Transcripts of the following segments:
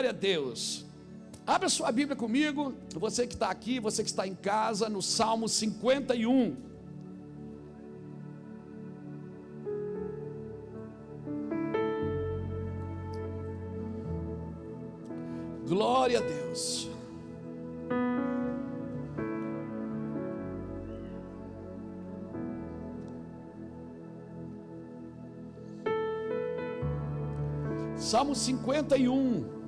Glória a Deus. Abra sua Bíblia comigo, você que está aqui, você que está em casa, no Salmo 51. Glória a Deus. Salmo 51.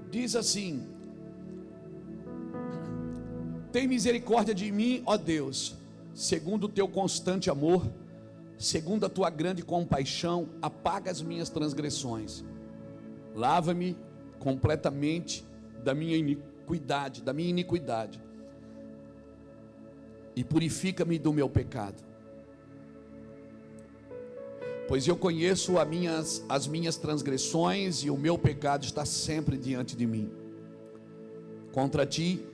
Diz assim: tem misericórdia de mim, ó Deus, segundo o teu constante amor, segundo a tua grande compaixão, apaga as minhas transgressões, lava-me completamente da minha iniquidade, e purifica-me do meu pecado, pois eu conheço as minhas transgressões, e o meu pecado está sempre diante de mim. Contra ti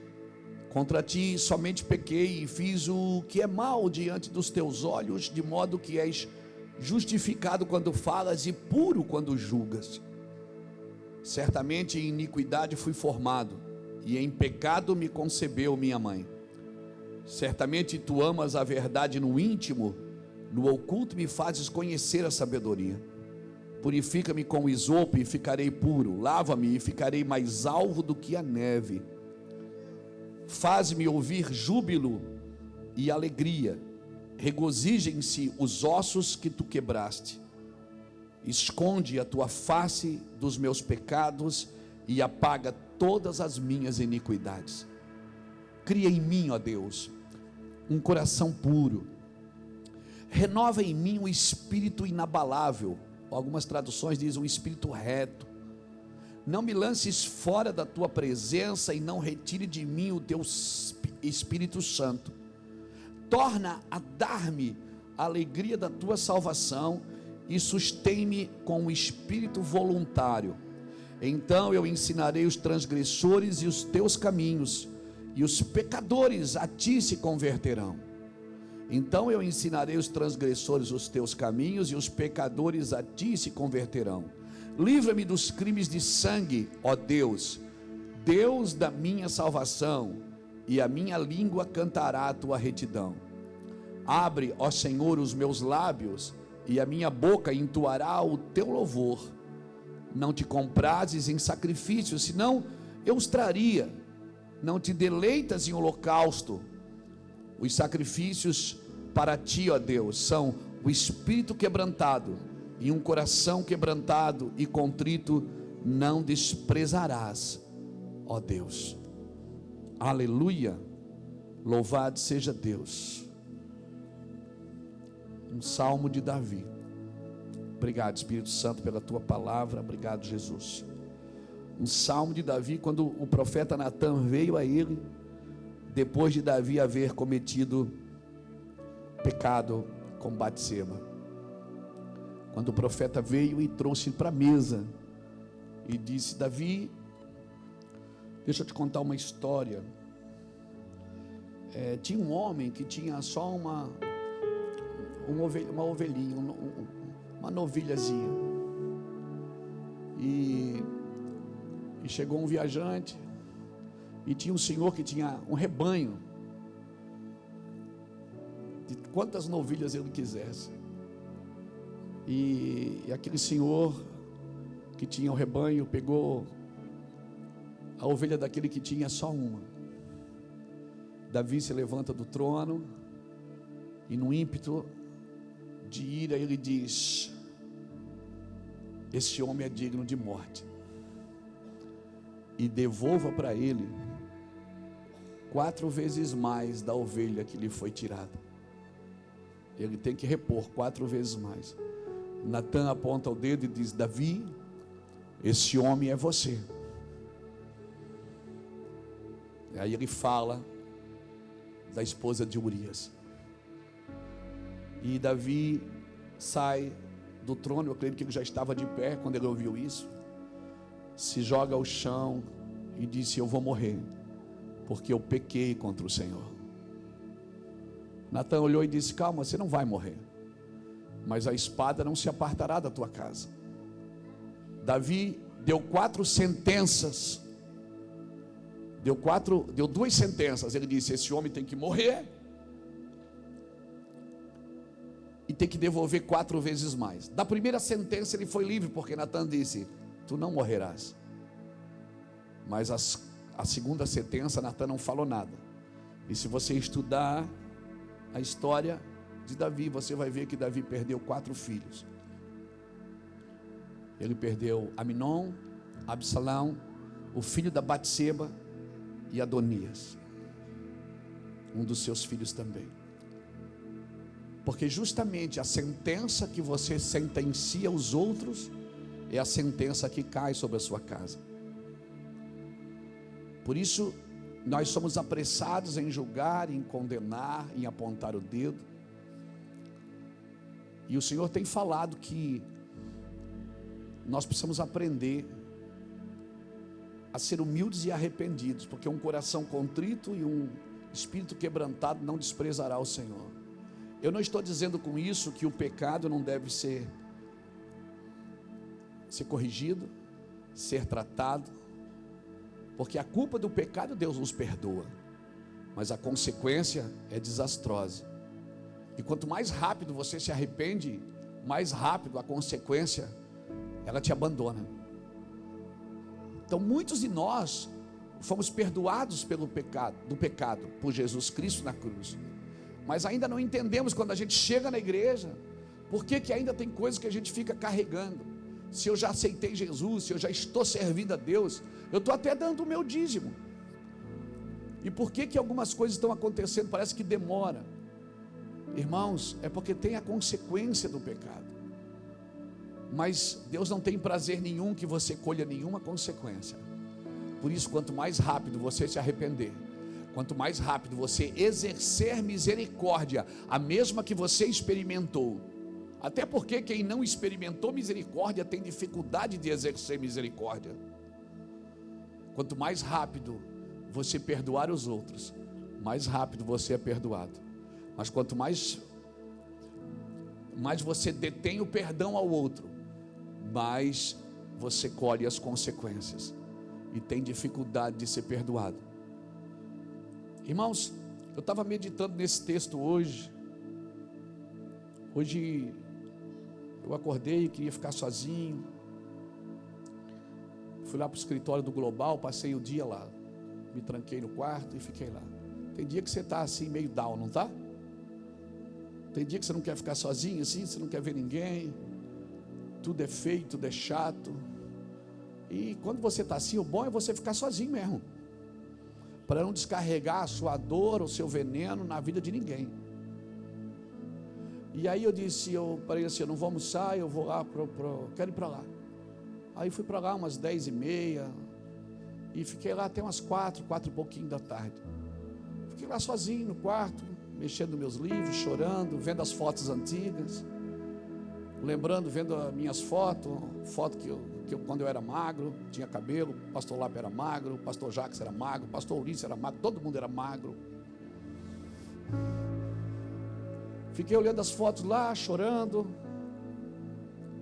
somente pequei e fiz o que é mal diante dos teus olhos, de modo que és justificado quando falas e puro quando julgas. Certamente em iniquidade fui formado, e em pecado me concebeu minha mãe. Certamente tu amas a verdade no íntimo, no oculto me fazes conhecer a sabedoria. Purifica-me com isopo e ficarei puro, lava-me e ficarei mais alvo do que a neve. Faz-me ouvir júbilo e alegria, regozijem-se os ossos que tu quebraste. Esconde a tua face dos meus pecados e apaga todas as minhas iniquidades. Cria em mim, ó Deus, um coração puro. Renova em mim um espírito inabalável. Algumas traduções dizem um espírito reto. Não me lances fora da tua presença e não retire de mim o teu Espírito Santo. Torna a dar-me a alegria da tua salvação e sustém-me com um espírito voluntário. Então eu ensinarei os transgressores e os teus caminhos, e os pecadores a ti se converterão. Então eu ensinarei os transgressores os teus caminhos, e os pecadores a ti se converterão. Livra-me dos crimes de sangue, ó Deus, Deus da minha salvação, e a minha língua cantará a tua retidão. Abre, ó Senhor, os meus lábios, e a minha boca entoará o teu louvor. Não te comprases em sacrifícios, senão eu os traria. Não te deleitas em holocausto. Os sacrifícios para ti, ó Deus, são o espírito quebrantado, e um coração quebrantado e contrito não desprezarás, ó Deus. Aleluia, louvado seja Deus. Um salmo de Davi. Obrigado, Espírito Santo, pela tua palavra. Obrigado, Jesus. Um salmo de Davi, quando o profeta Natan veio a ele, depois de Davi haver cometido pecado com Batseba. Quando o profeta veio e trouxe para a mesa e disse: Davi, deixa eu te contar uma história. Tinha um homem que tinha só uma ovelhinha, uma novilhazinha, e chegou um viajante, e tinha um senhor que tinha um rebanho de quantas novilhas ele quisesse, e aquele senhor que tinha o rebanho pegou a ovelha daquele que tinha só uma. Davi se levanta do trono e, no ímpeto de ira, ele diz: esse homem é digno de morte, e devolva para ele 4 vezes mais da ovelha que lhe foi tirada. Ele tem que repor 4 vezes mais. Natan aponta o dedo e diz: Davi, esse homem é você. E aí ele fala da esposa de Urias. E Davi sai do trono, eu creio que ele já estava de pé quando ele ouviu isso, se joga ao chão e disse: eu vou morrer, porque eu pequei contra o Senhor. Natan olhou e disse: calma, você não vai morrer, mas a espada não se apartará da tua casa. Davi deu 4 sentenças, deu 2 sentenças. Ele disse: esse homem tem que morrer e tem que devolver 4 vezes mais. Da primeira sentença ele foi livre, porque Natan disse: tu não morrerás. Mas a segunda sentença, Natan não falou nada. E se você estudar a história de Davi, você vai ver que Davi perdeu 4 filhos. Ele perdeu Aminon, Absalão, o filho da Batseba e Adonias, um dos seus filhos também. Porque justamente a sentença que você sentencia os outros é a sentença que cai sobre a sua casa. Por isso, nós somos apressados em julgar, em condenar, em apontar o dedo. E o Senhor tem falado que nós precisamos aprender a ser humildes e arrependidos, porque um coração contrito e um espírito quebrantado não desprezará o Senhor. Eu não estou dizendo com isso que o pecado não deve ser corrigido, ser tratado, porque a culpa do pecado Deus nos perdoa, mas a consequência é desastrosa. E quanto mais rápido você se arrepende, mais rápido a consequência ela te abandona. Então muitos de nós fomos perdoados pelo pecado, do pecado por Jesus Cristo na cruz, mas ainda não entendemos quando a gente chega na igreja, por que ainda tem coisas que a gente fica carregando. Se eu já aceitei Jesus, se eu já estou servindo a Deus, eu estou até dando o meu dízimo, e por que algumas coisas estão acontecendo? Parece que demora. Irmãos, é porque tem a consequência do pecado, mas Deus não tem prazer nenhum que você colha nenhuma consequência. Por isso, quanto mais rápido você se arrepender, quanto mais rápido você exercer misericórdia, a mesma que você experimentou, até porque quem não experimentou misericórdia tem dificuldade de exercer misericórdia. Quanto mais rápido você perdoar os outros, mais rápido você é perdoado. Mas quanto mais você detém o perdão ao outro, mais você colhe as consequências e tem dificuldade de ser perdoado. Irmãos, eu estava meditando nesse texto hoje. Hoje eu acordei e queria ficar sozinho. Fui lá para o escritório do Global, passei o dia lá, me tranquei no quarto e fiquei lá. Tem dia que você está assim meio down, não está? Tem dia que você não quer ficar sozinho assim, você não quer ver ninguém, tudo é feio, tudo é chato. E quando você está assim, o bom é você ficar sozinho mesmo, para não descarregar a sua dor, o seu veneno na vida de ninguém. E aí eu parei assim, eu não vou almoçar, eu vou lá, quero ir para lá. Aí fui para lá umas 10h30, e fiquei lá até umas 4 e pouquinho da tarde. Fiquei lá sozinho no quarto, mexendo nos meus livros, chorando, vendo as fotos antigas, lembrando, vendo as minhas fotos que eu quando eu era magro, tinha cabelo, o pastor Lapa era magro, o pastor Jacques era magro, o pastor Ulisses era magro, todo mundo era magro. Fiquei olhando as fotos lá, chorando,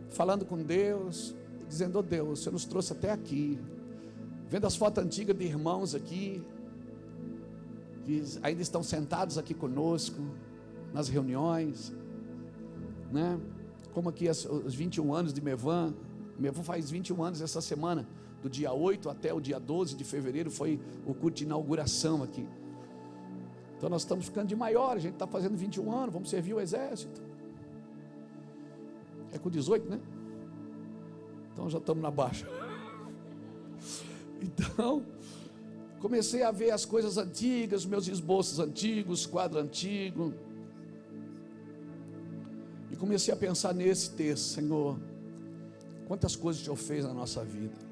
falando com Deus, dizendo: oh Deus, você nos trouxe até aqui, vendo as fotos antigas de irmãos aqui, que ainda estão sentados aqui conosco, nas reuniões, né? Como aqui os 21 anos de Mevan faz 21 anos essa semana, do dia 8 até o dia 12 de fevereiro, foi o culto de inauguração aqui. Então nós estamos ficando de maior, a gente está fazendo 21 anos, vamos servir o exército. É com 18, né? Então já estamos na baixa. Então, comecei a ver as coisas antigas, meus esboços antigos, quadro antigo. E comecei a pensar nesse texto: Senhor, quantas coisas o Senhor fez na nossa vida.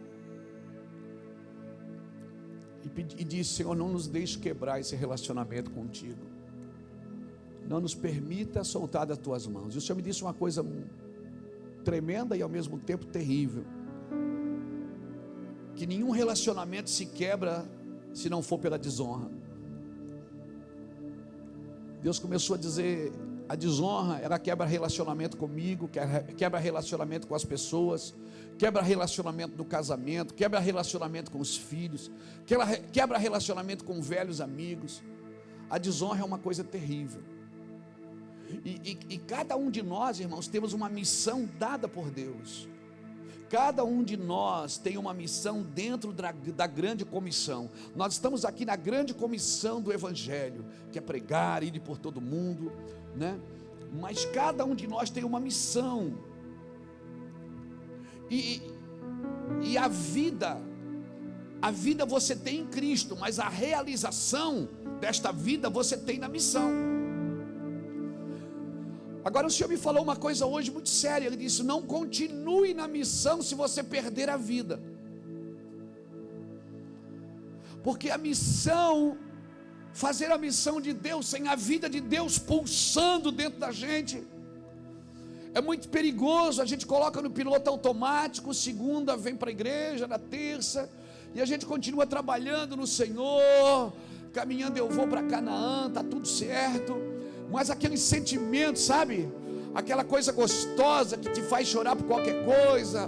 E disse: Senhor, não nos deixe quebrar esse relacionamento contigo. Não nos permita soltar das tuas mãos. E o Senhor me disse uma coisa tremenda e ao mesmo tempo terrível. Que nenhum relacionamento se quebra se não for pela desonra. Deus começou a dizer: a desonra, ela quebra relacionamento comigo, quebra relacionamento com as pessoas, quebra relacionamento no casamento, quebra relacionamento com os filhos, quebra relacionamento com velhos amigos. A desonra é uma coisa terrível. E cada um de nós, irmãos, temos uma missão dada por Deus. Cada um de nós tem uma missão dentro da grande comissão. Nós estamos aqui na grande comissão do Evangelho, que é pregar, ir por todo mundo, né? Mas cada um de nós tem uma missão. E a vida você tem em Cristo, mas a realização desta vida você tem na missão. Agora o Senhor me falou uma coisa hoje muito séria. Ele disse: não continue na missão se você perder a vida. Porque a missão, fazer a missão de Deus sem a vida de Deus pulsando dentro da gente, é muito perigoso. A gente coloca no piloto automático, segunda vem para a igreja, na terça, e a gente continua trabalhando no Senhor, caminhando, eu vou para Canaã, está tudo certo. Mas aquele sentimento, sabe? Aquela coisa gostosa que te faz chorar por qualquer coisa,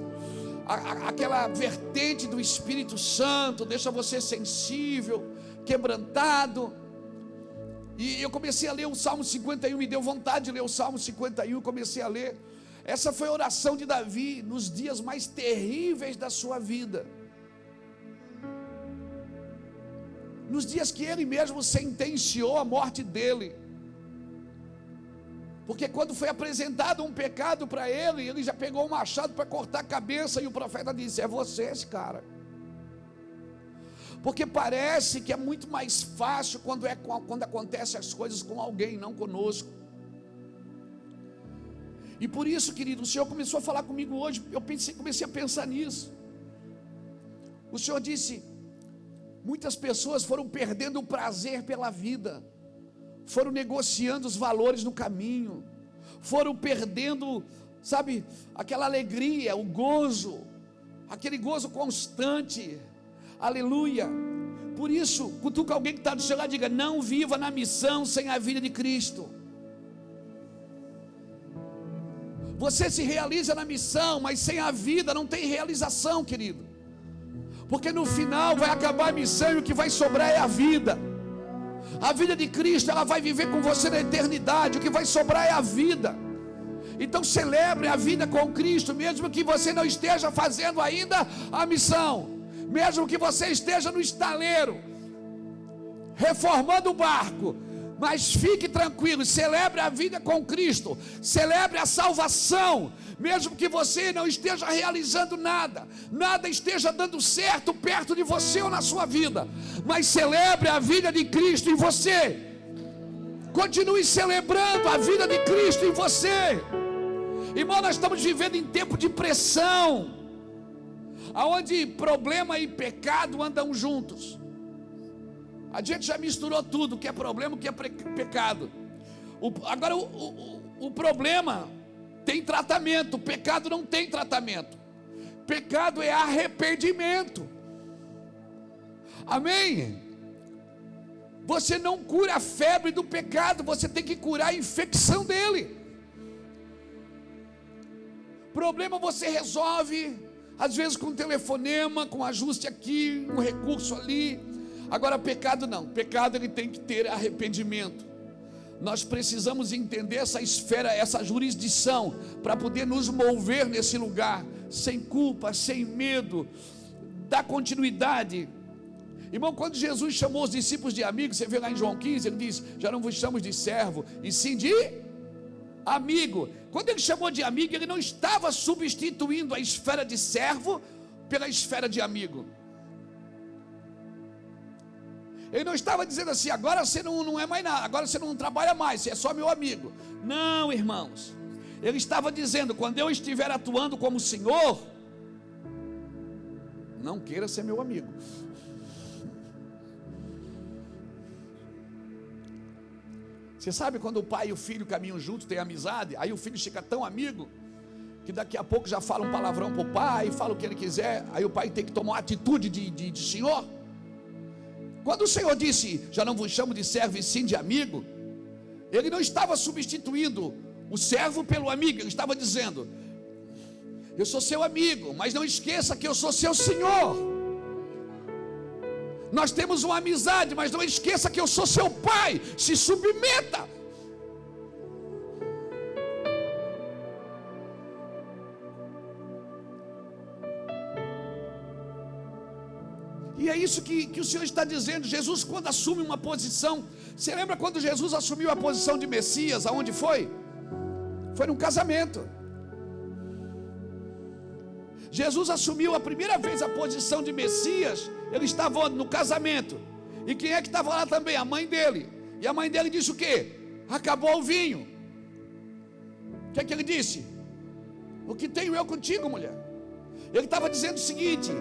aquela vertente do Espírito Santo deixa você sensível, quebrantado. E eu comecei a ler o Salmo 51, me deu vontade de ler o Salmo 51, comecei a ler. Essa foi a oração de Davi nos dias mais terríveis da sua vida, nos dias que ele mesmo sentenciou a morte dele. Porque quando foi apresentado um pecado para ele, ele já pegou um machado para cortar a cabeça, e o profeta disse: é você esse cara. Porque parece que é muito mais fácil quando acontecem as coisas com alguém, não conosco. E por isso, querido, o Senhor começou a falar comigo hoje. Eu comecei a pensar nisso. O Senhor disse: muitas pessoas foram perdendo o prazer pela vida, foram negociando os valores no caminho, foram perdendo, sabe, aquela alegria, o gozo, aquele gozo constante. Aleluia. Por isso, cutuca alguém que está do seu lado e diga: não viva na missão sem a vida de Cristo. Você se realiza na missão, mas sem a vida não tem realização, querido. Porque no final vai acabar a missão e o que vai sobrar é a vida. A vida de Cristo, ela vai viver com você na eternidade. O que vai sobrar é a vida. Então celebre a vida com Cristo, mesmo que você não esteja fazendo ainda a missão, mesmo que você esteja no estaleiro reformando o barco, mas fique tranquilo, celebre a vida com Cristo, celebre a salvação, mesmo que você não esteja realizando nada esteja dando certo perto de você ou na sua vida, mas celebre a vida de Cristo em você. Continue celebrando a vida de Cristo em você. Irmão, nós estamos vivendo em tempo de pressão, aonde problema e pecado andam juntos. A gente já misturou tudo, o que é problema, o que é pecado. Agora o problema tem tratamento, o pecado não tem tratamento. Pecado é arrependimento. Amém? Você não cura a febre do pecado, você tem que curar a infecção dele. Problema você resolve, às vezes com um telefonema, com um ajuste aqui, um recurso ali. Agora pecado não, pecado ele tem que ter arrependimento. Nós precisamos entender essa esfera, essa jurisdição, para poder nos mover nesse lugar, sem culpa, sem medo, dar continuidade. Irmão, quando Jesus chamou os discípulos de amigos, você vê lá em João 15, ele diz: já não vos chamo de servo, e sim de amigo. Quando ele chamou de amigo, ele não estava substituindo a esfera de servo pela esfera de amigo. Ele não estava dizendo assim: agora você não é mais nada, agora você não trabalha mais, você é só meu amigo. Não, irmãos. Ele estava dizendo: quando eu estiver atuando como Senhor, não queira ser meu amigo. Você sabe quando o pai e o filho caminham juntos, tem amizade, aí o filho fica tão amigo que daqui a pouco já fala um palavrão para o pai, fala o que ele quiser, aí o pai tem que tomar uma atitude de senhor. Quando o Senhor disse, já não vos chamo de servo e sim de amigo, ele não estava substituindo o servo pelo amigo, ele estava dizendo, eu sou seu amigo, mas não esqueça que eu sou seu senhor. Nós temos uma amizade, mas não esqueça que eu sou seu pai, se submeta. E é isso que o Senhor está dizendo. Jesus, quando assume uma posição, você lembra quando Jesus assumiu a posição de Messias, aonde foi? Foi num casamento. Jesus assumiu a primeira vez a posição de Messias, ele estava no casamento. E quem é que estava lá também? A mãe dele. E a mãe dele disse o quê? Acabou o vinho. O que é que ele disse? O que tenho eu contigo, mulher? Ele estava dizendo o seguinte: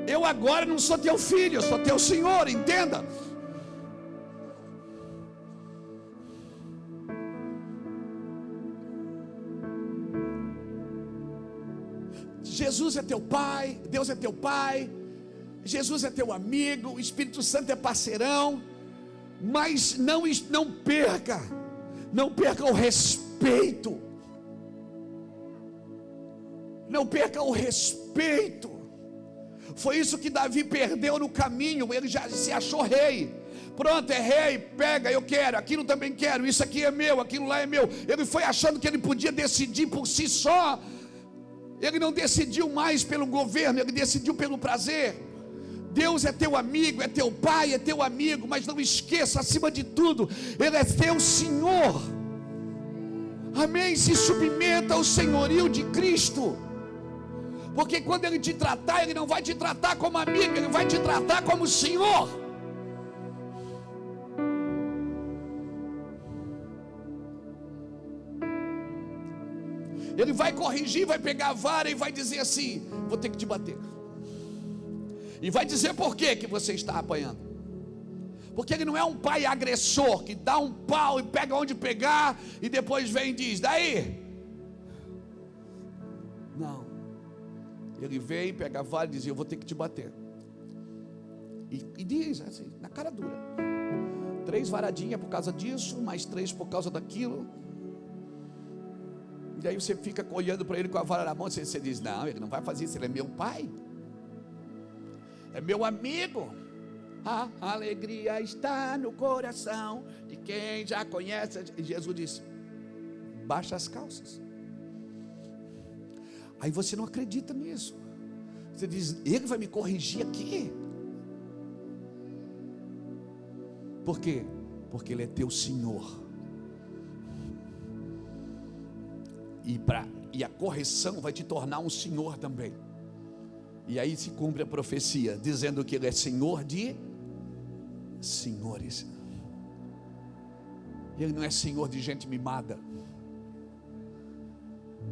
eu agora não sou teu filho, eu sou teu senhor, entenda. Jesus é teu pai, Deus é teu pai, Jesus é teu amigo, o Espírito Santo é parceirão, mas não perca o respeito, não perca o respeito. Foi isso que Davi perdeu no caminho, ele já se achou rei. Pronto, é rei, pega, eu quero, aquilo também quero, isso aqui é meu, aquilo lá é meu. Ele foi achando que ele podia decidir por si só. Ele não decidiu mais pelo governo, ele decidiu pelo prazer. Deus é teu amigo, é teu pai, é teu amigo, mas não esqueça, acima de tudo, ele é teu Senhor. Amém? Se submeta ao senhorio de Cristo. Porque quando ele te tratar, ele não vai te tratar como amigo, ele vai te tratar como Senhor. Ele vai corrigir, vai pegar a vara e vai dizer assim: vou ter que te bater. E vai dizer por que você está apanhando. Porque ele não é um pai agressor que dá um pau e pega onde pegar e depois vem e diz: daí. Não. Ele vem, pega a vara e diz: eu vou ter que te bater. E diz assim, na cara dura: 3 varadinhas por causa disso, mais 3 por causa daquilo. E aí você fica olhando para ele com a vara na mão, você diz: não, ele não vai fazer isso, ele é meu pai, é meu amigo. A alegria está no coração de quem já conhece. E Jesus disse: baixa as calças. Aí você não acredita nisso. Você diz: ele vai me corrigir aqui? Por quê? Porque ele é teu Senhor. E a correção vai te tornar um senhor também. E aí se cumpre a profecia, dizendo que ele é Senhor de senhores. Ele não é senhor de gente mimada.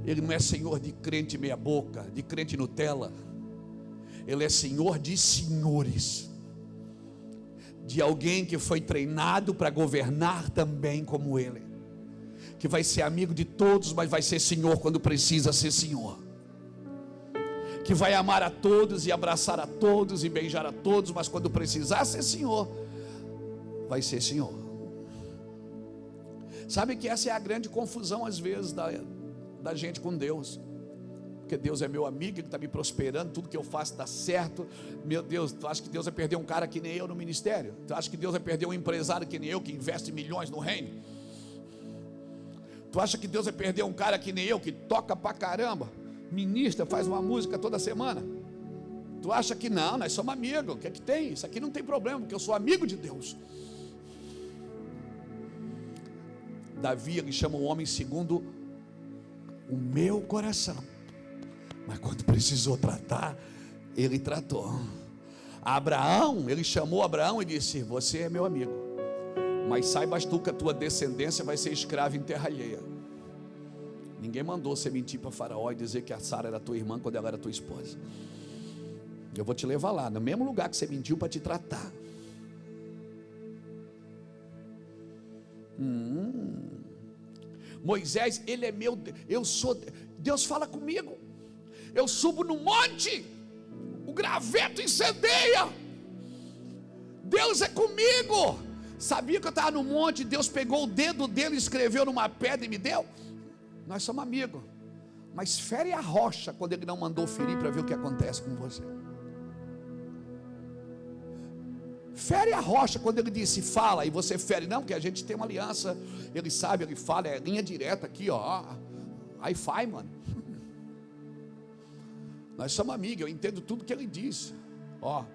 Ele não é senhor de crente meia boca, de crente Nutella. Ele é Senhor de senhores, de alguém que foi treinado para governar também como ele, que vai ser amigo de todos, mas vai ser Senhor quando precisa ser Senhor, que vai amar a todos e abraçar a todos e beijar a todos, mas quando precisar ser Senhor, vai ser Senhor. Sabe que essa é a grande confusão às vezes da gente com Deus. Porque Deus é meu amigo, Ele está me prosperando, tudo que eu faço dá certo. Meu Deus, tu acha que Deus vai perder um cara que nem eu no ministério? Tu acha que Deus vai perder um empresário que nem eu, que investe milhões no reino? Tu acha que Deus vai perder um cara que nem eu, que toca pra caramba, ministra, faz uma música toda semana? Tu acha que não, nós somos amigos, o que é que tem? Isso aqui não tem problema, porque eu sou amigo de Deus. Davi, ele chama o homem segundo o meu coração, mas quando precisou tratar, ele tratou. Abraão, ele chamou Abraão e disse: você é meu amigo, mas saibas tu que a tua descendência vai ser escrava em terra alheia. Ninguém mandou você mentir para Faraó e dizer que a Sara era tua irmã quando ela era tua esposa. Eu vou te levar lá, no mesmo lugar que você mentiu para te tratar. Moisés, ele é meu, eu sou, Deus fala comigo, eu subo no monte, o graveto incendeia, Deus é comigo. Sabia que eu estava no monte, Deus pegou o dedo dele, escreveu numa pedra e me deu? Nós somos amigos, mas fere a rocha quando ele não mandou ferir, para ver o que acontece com você. Fere a rocha quando ele disse fala, e você fere. Não, porque a gente tem uma aliança, ele sabe, ele fala, é linha direta aqui, ó, aí faz, mano. Nós somos amigos, eu entendo tudo que ele diz, ó.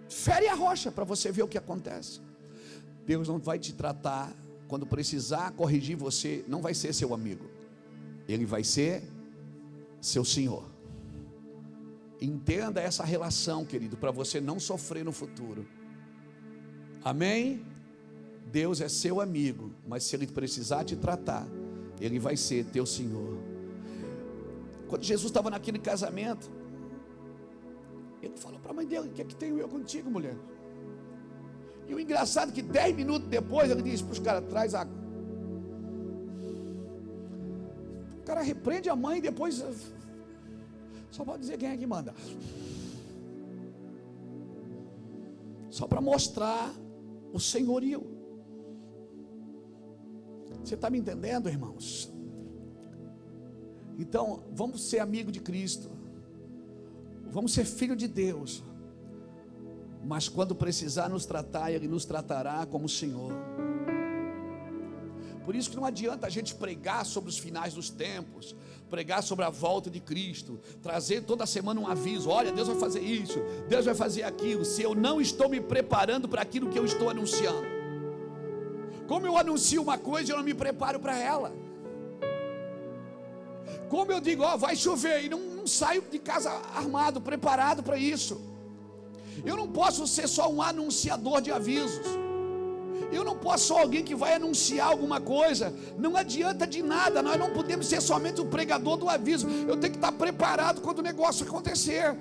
Fere a rocha para você ver o que acontece. Deus não vai te tratar, quando precisar corrigir você, não vai ser seu amigo, Ele vai ser seu Senhor. Entenda essa relação, querido, para você não sofrer no futuro. Amém? Deus é seu amigo, mas se Ele precisar te tratar, Ele vai ser teu Senhor. Quando Jesus estava naquele casamento, Ele falou para a mãe dele: o que é que tenho eu contigo, mulher? E o engraçado é que 10 minutos depois ele disse para os caras: traz água. O cara repreende a mãe e depois só pode dizer quem é que manda, só para mostrar o senhorio. Você está me entendendo, irmãos? Então vamos ser amigo de Cristo, vamos ser filho de Deus, mas quando precisar nos tratar, Ele nos tratará como o Senhor. Por isso que não adianta a gente pregar sobre os finais dos tempos, pregar sobre a volta de Cristo, trazer toda semana um aviso: olha, Deus vai fazer isso, Deus vai fazer aquilo, se eu não estou me preparando para aquilo que eu estou anunciando. Como eu anuncio uma coisa, eu não me preparo para ela. Como eu digo, ó, vai chover, e não saio de casa armado, preparado para isso. Eu não posso ser só um anunciador de avisos. Eu não posso ser alguém que vai anunciar alguma coisa. Não adianta de nada. Nós não podemos ser somente o pregador do aviso. Eu tenho que estar preparado quando o negócio acontecer.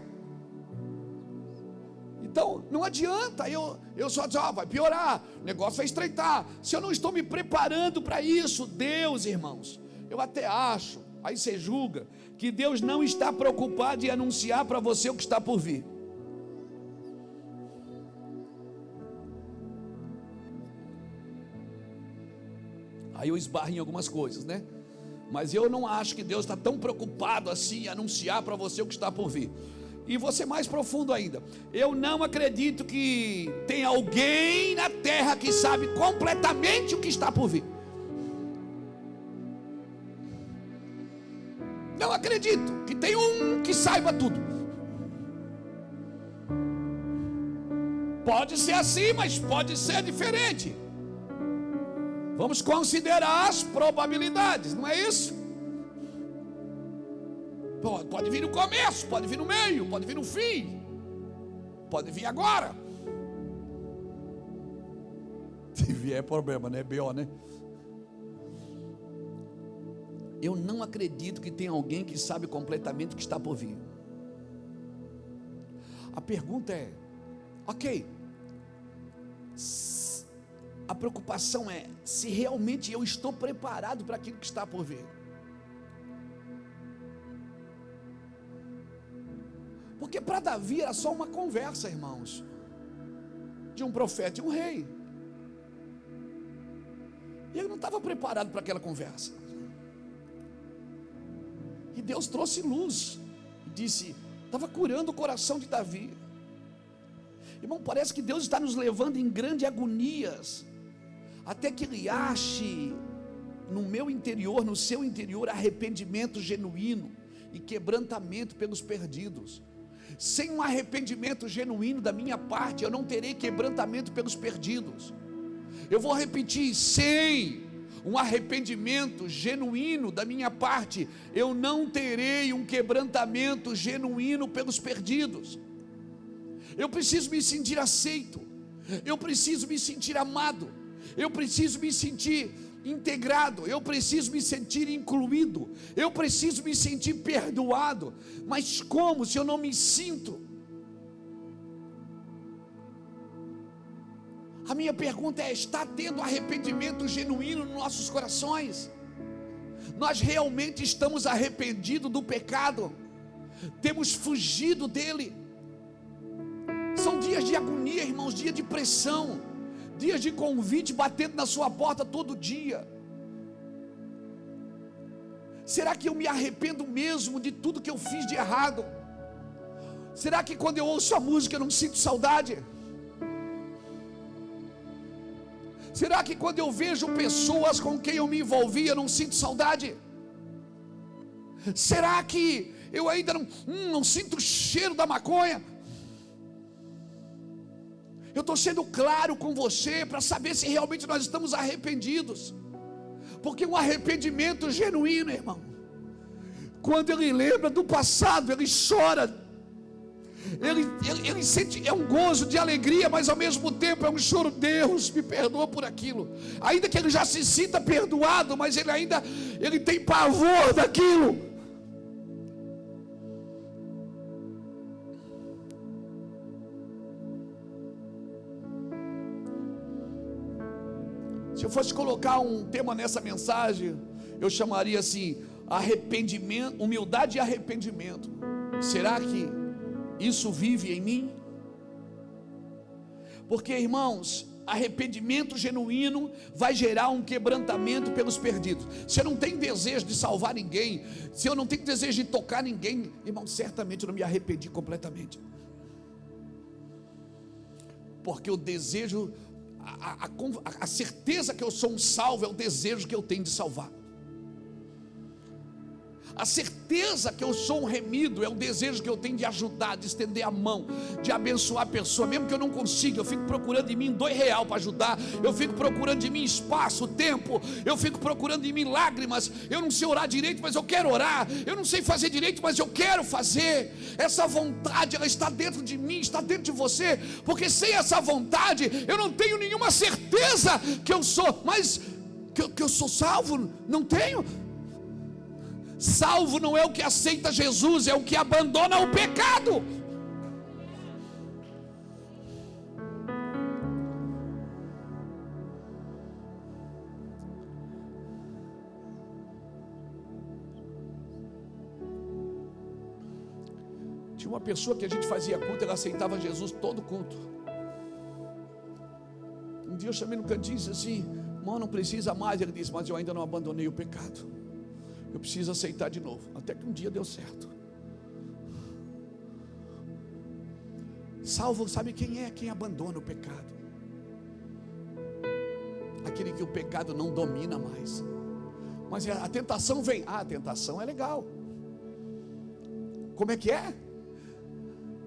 Então não adianta eu só dizer: vai piorar, o negócio vai estreitar, se eu não estou me preparando para isso. Deus, irmãos, eu até acho, aí você julga, que Deus não está preocupado em anunciar para você o que está por vir. Aí eu esbarro em algumas coisas, né? Mas eu não acho que Deus está tão preocupado assim em anunciar para você o que está por vir. E vou ser mais profundo ainda: eu não acredito que tem alguém na terra que sabe completamente o que está por vir. Não acredito que tem um que saiba tudo. Pode ser assim, mas pode ser diferente. Vamos considerar as probabilidades, não é isso? Pode vir no começo, pode vir no meio, pode vir no fim, pode vir agora. Se vier é problema, né? B.O., né? Eu não acredito que tenha alguém que sabe completamente o que está por vir. A pergunta é: ok, a preocupação é se realmente eu estou preparado para aquilo que está por vir. Porque para Davi era só uma conversa, irmãos, de um profeta e um rei. E ele não estava preparado para aquela conversa. E Deus trouxe luz e disse, estava curando o coração de Davi. Irmão, parece que Deus está nos levando em grandes agonias, até que Ele ache no meu interior, no seu interior, arrependimento genuíno e quebrantamento pelos perdidos. Sem um arrependimento genuíno da minha parte, eu não terei quebrantamento pelos perdidos. Eu vou repetir: sem um arrependimento genuíno da minha parte, eu não terei um quebrantamento genuíno pelos perdidos. Eu preciso me sentir aceito, eu preciso me sentir amado, eu preciso me sentir integrado, eu preciso me sentir incluído, eu preciso me sentir perdoado. Mas como se eu não me sinto? A minha pergunta é: está tendo arrependimento genuíno nos nossos corações? nós realmente estamos arrependidos do pecado, temos fugido dele. São dias de agonia, irmãos, dias de pressão, dias de convite batendo na sua porta todo dia. Será que eu me arrependo mesmo de tudo que eu fiz de errado? Será que quando eu ouço a música eu não sinto saudade? Será que quando eu vejo pessoas com quem eu me envolvi eu não sinto saudade? Será que eu ainda não sinto o cheiro da maconha? Eu estou sendo claro com você para saber se realmente nós estamos arrependidos. Porque um arrependimento genuíno, irmão, quando ele lembra do passado, ele chora, ele sente, é um gozo de alegria, mas ao mesmo tempo é um choro. Deus me perdoa por aquilo, ainda que ele já se sinta perdoado, mas ele tem pavor daquilo. Se eu fosse colocar um tema nessa mensagem, eu chamaria assim: arrependimento, humildade e arrependimento. Será que isso vive em mim? Porque, irmãos, arrependimento genuíno vai gerar um quebrantamento pelos perdidos. Se eu não tenho desejo de salvar ninguém, se eu não tenho desejo de tocar ninguém, irmão, certamente eu não me arrependi completamente. Porque o desejo, a certeza que eu sou um salvo é o desejo que eu tenho de salvar. A certeza que eu sou um remido é o desejo que eu tenho de ajudar, de estender a mão, de abençoar a pessoa, mesmo que eu não consiga. Eu fico procurando em mim R$2 para ajudar, eu fico procurando em mim espaço, tempo, eu fico procurando em mim lágrimas. Eu não sei orar direito, mas eu quero orar. Eu não sei fazer direito, mas eu quero fazer. Essa vontade, ela está dentro de mim, está dentro de você, porque sem essa vontade eu não tenho nenhuma certeza que eu sou, mas que eu sou salvo, não tenho. Salvo não é o que aceita Jesus, é o que abandona o pecado. Tinha uma pessoa que a gente fazia culto, ela aceitava Jesus todo culto. Um dia eu chamei no cantinho e disse assim: irmão, não precisa mais. Ele disse: mas eu ainda não abandonei o pecado, eu preciso aceitar de novo. Até que um dia deu certo. Salvo, sabe quem é? Quem abandona o pecado. Aquele que o pecado não domina mais. Mas a tentação vem. A tentação é legal. Como é que é?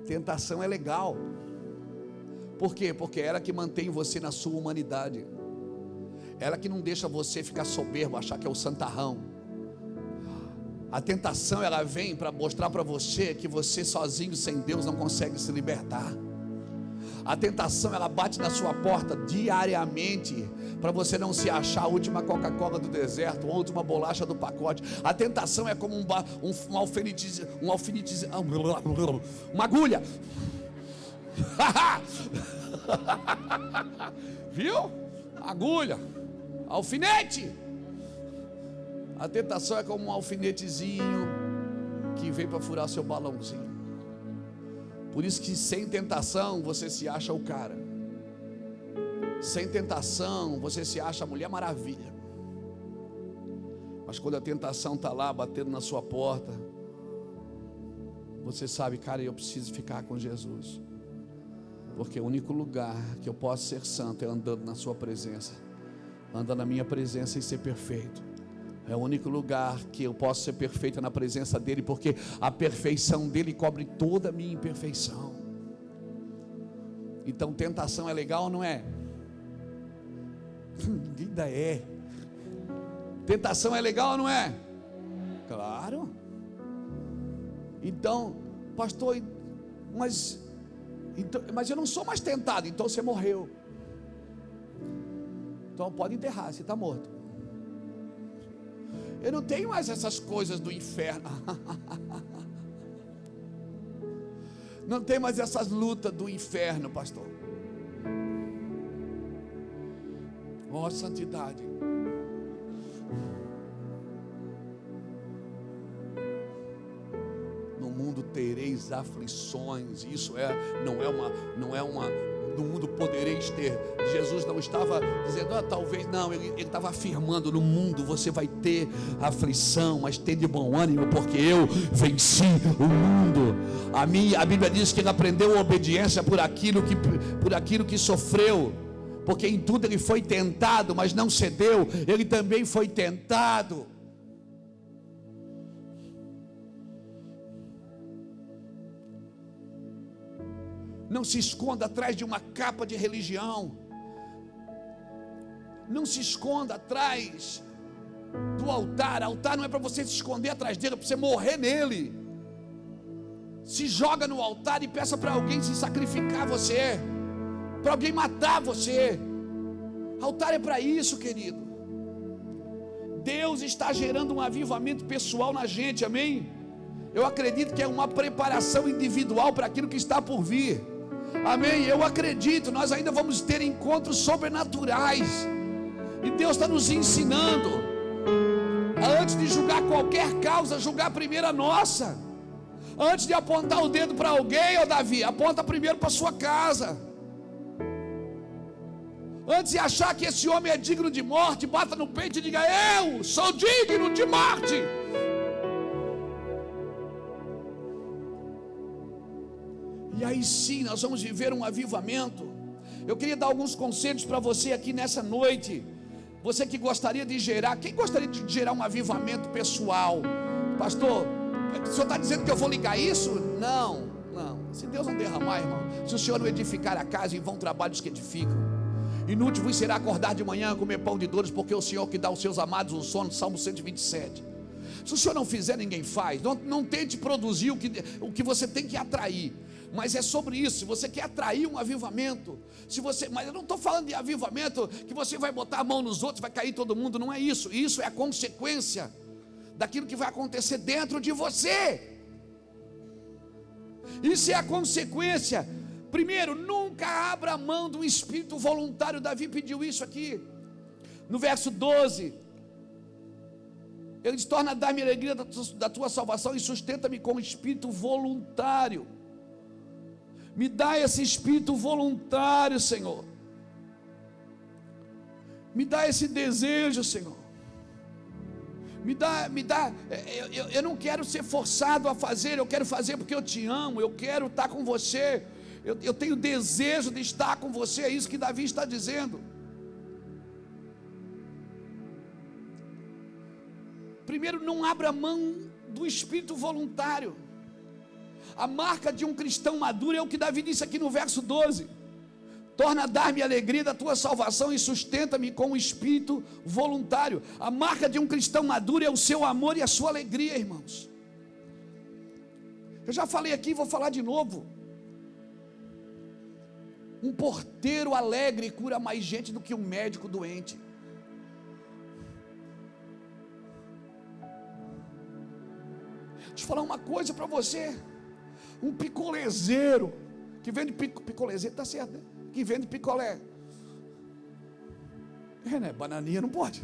Tentação é legal. Por quê? Porque é ela que mantém você na sua humanidade. Ela que não deixa você ficar soberbo, achar que é o santarrão. A tentação, ela vem para mostrar para você que você sozinho, sem Deus, não consegue se libertar. A tentação, ela bate na sua porta diariamente, para você não se achar a última Coca-Cola do deserto, a última bolacha do pacote. A tentação é como uma agulha. Viu? Agulha, alfinete. A tentação é como um alfinetezinho que vem para furar seu balãozinho. Por isso que sem tentação você se acha o cara. Sem tentação você se acha a Mulher Maravilha. Mas quando a tentação está lá batendo na sua porta, você sabe: cara, eu preciso ficar com Jesus. Porque o único lugar que eu posso ser santo é andando na sua presença, andando na minha presença e ser perfeito. É o único lugar que eu posso ser perfeito na presença dele, porque a perfeição dele cobre toda a minha imperfeição. Então tentação é legal ou não é? Ainda é. Tentação é legal ou não é? Claro. Então, pastor, mas eu não sou mais tentado. Então você morreu. Então pode enterrar, você está morto. Eu não tenho mais essas coisas do inferno. Não tem mais essas lutas do inferno, pastor. Oh, santidade. mundo tereis aflições. Isso não é uma no mundo podereis ter. Jesus não estava dizendo, talvez, não, ele estava afirmando, no mundo você vai ter aflição, mas tem de bom ânimo, porque eu venci o mundo. A Bíblia diz que ele aprendeu a obediência por aquilo que sofreu, porque em tudo ele foi tentado, mas não cedeu. Ele também foi tentado. Não se esconda atrás de uma capa de religião. Não se esconda atrás do altar. Altar não é para você se esconder atrás dele, é para você morrer nele. Se joga no altar e peça para alguém se sacrificar você, para alguém matar você. Altar é para isso, querido. Deus está gerando um avivamento pessoal na gente, amém? Eu acredito que é uma preparação individual para aquilo que está por vir. Amém, eu acredito, nós ainda vamos ter encontros sobrenaturais, e Deus está nos ensinando a, antes de julgar qualquer causa, julgar primeiro a nossa. Antes de apontar o dedo para alguém, ó Davi, aponta primeiro para sua casa. Antes de achar que esse homem é digno de morte, bata no peito e diga, eu sou digno de morte. E aí sim nós vamos viver um avivamento. Eu queria dar alguns conselhos para você aqui nessa noite. Você que gostaria de gerar, quem gostaria de gerar um avivamento pessoal? Pastor, o senhor está dizendo que eu vou ligar isso? Não. Se Deus não derramar, irmão, se o senhor não edificar a casa, em vão trabalhos que edificam. Inútil vos será acordar de manhã, comer pão de dores, porque é o Senhor que dá aos seus amados o sono. Salmo 127. Se o senhor não fizer, ninguém faz. Não tente produzir o que você tem que atrair. Mas é sobre isso. Se você quer atrair um avivamento, mas eu não estou falando de avivamento que você vai botar a mão nos outros, vai cair todo mundo. Não é isso. Isso é a consequência daquilo que vai acontecer dentro de você. Isso é a consequência. Primeiro, nunca abra mão do espírito voluntário. Davi pediu isso aqui no verso 12. Ele diz, torna a dar-me a alegria da tua salvação e sustenta-me com o espírito voluntário. Me dá esse espírito voluntário, Senhor. Me dá esse desejo, Senhor. Me dá. Eu não quero ser forçado a fazer, eu quero fazer porque eu te amo, eu quero estar com você. Eu tenho desejo de estar com você, é isso que Davi está dizendo. Primeiro, não abra mão do espírito voluntário. A marca de um cristão maduro é o que Davi disse aqui no verso 12. Torna a dar-me a alegria da tua salvação e sustenta-me com o espírito voluntário. A marca de um cristão maduro é o seu amor e a sua alegria, irmãos. Eu já falei aqui, vou falar de novo. Um porteiro alegre cura mais gente do que um médico doente. Deixa eu falar uma coisa para você. Um picolezeiro que vende picolezeiro, tá certo, né? Que vende picolé. Né? Bananinha não pode.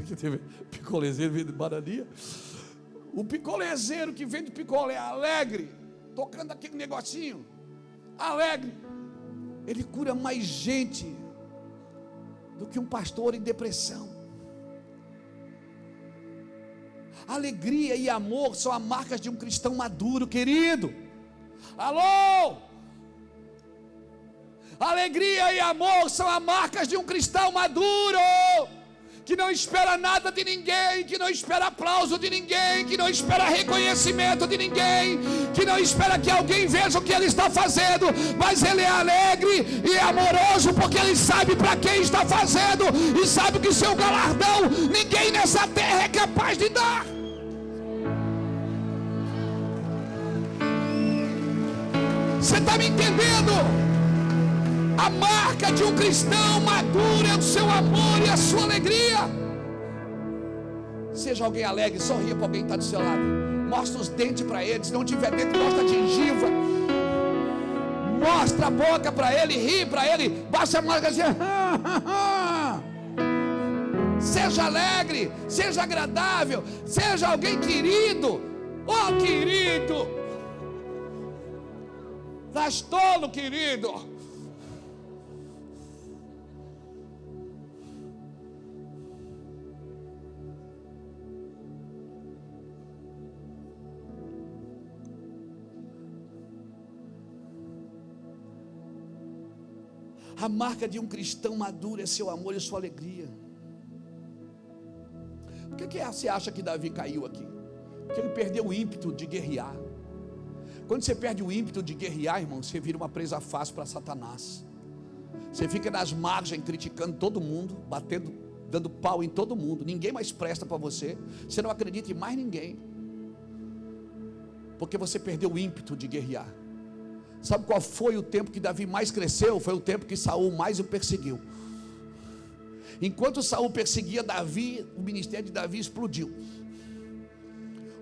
Picolezeiro vende bananinha. O picolezeiro que vende picolé alegre, tocando aquele negocinho, alegre, ele cura mais gente do que um pastor em depressão. Alegria e amor são as marcas de um cristão maduro, querido. Alô? Alegria e amor são as marcas de um cristão maduro, que não espera nada de ninguém, que não espera aplauso de ninguém, que não espera reconhecimento de ninguém, que não espera que alguém veja o que ele está fazendo, mas ele é alegre e é amoroso, porque ele sabe para quem está fazendo, e sabe que seu galardão ninguém nessa terra é capaz de dar. Você está me entendendo? A marca de um cristão maduro é o seu amor e a sua alegria. Seja alguém alegre, sorria para alguém que está do seu lado. Mostra os dentes para ele. Se não tiver dente, mostra a gengiva. Mostra a boca para ele, ri para ele. Baixa a mão e diz, seja alegre, seja agradável, seja alguém querido. Oh, querido! Estás tolo, querido. A marca de um cristão maduro é seu amor e sua alegria. Por que você acha que Davi caiu aqui? Porque ele perdeu o ímpeto de guerrear. Quando você perde o ímpeto de guerrear, irmão, você vira uma presa fácil para Satanás. Você fica nas margens criticando todo mundo, batendo, dando pau em todo mundo. Ninguém mais presta para você. Você não acredita em mais ninguém, porque você perdeu o ímpeto de guerrear. Sabe qual foi o tempo que Davi mais cresceu? Foi o tempo que Saul mais o perseguiu. Enquanto Saul perseguia Davi, o ministério de Davi explodiu.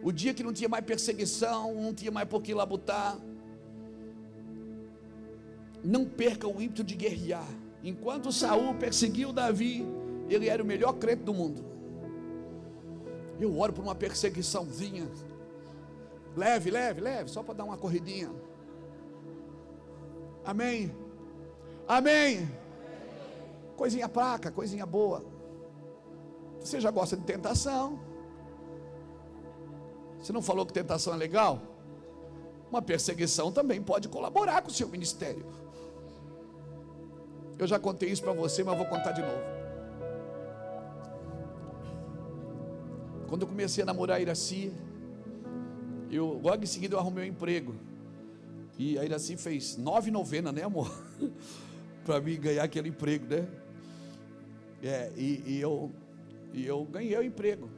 O dia que não tinha mais perseguição, não tinha mais por que labutar. Não perca o ímpeto de guerrear. Enquanto Saul perseguiu Davi, ele era o melhor crente do mundo. Eu oro por uma perseguiçãozinha, leve, só para dar uma corridinha. Amém, amém. Coisinha fraca, coisinha boa. Você já gosta de tentação? Você não falou que tentação é legal? Uma perseguição também pode colaborar com o seu ministério. Eu já contei isso para você, mas vou contar de novo. Quando eu comecei a namorar a Iraci, logo em seguida eu arrumei um emprego. E a Iraci fez 9 novenas, né, amor? Para mim ganhar aquele emprego, né? E eu ganhei o emprego.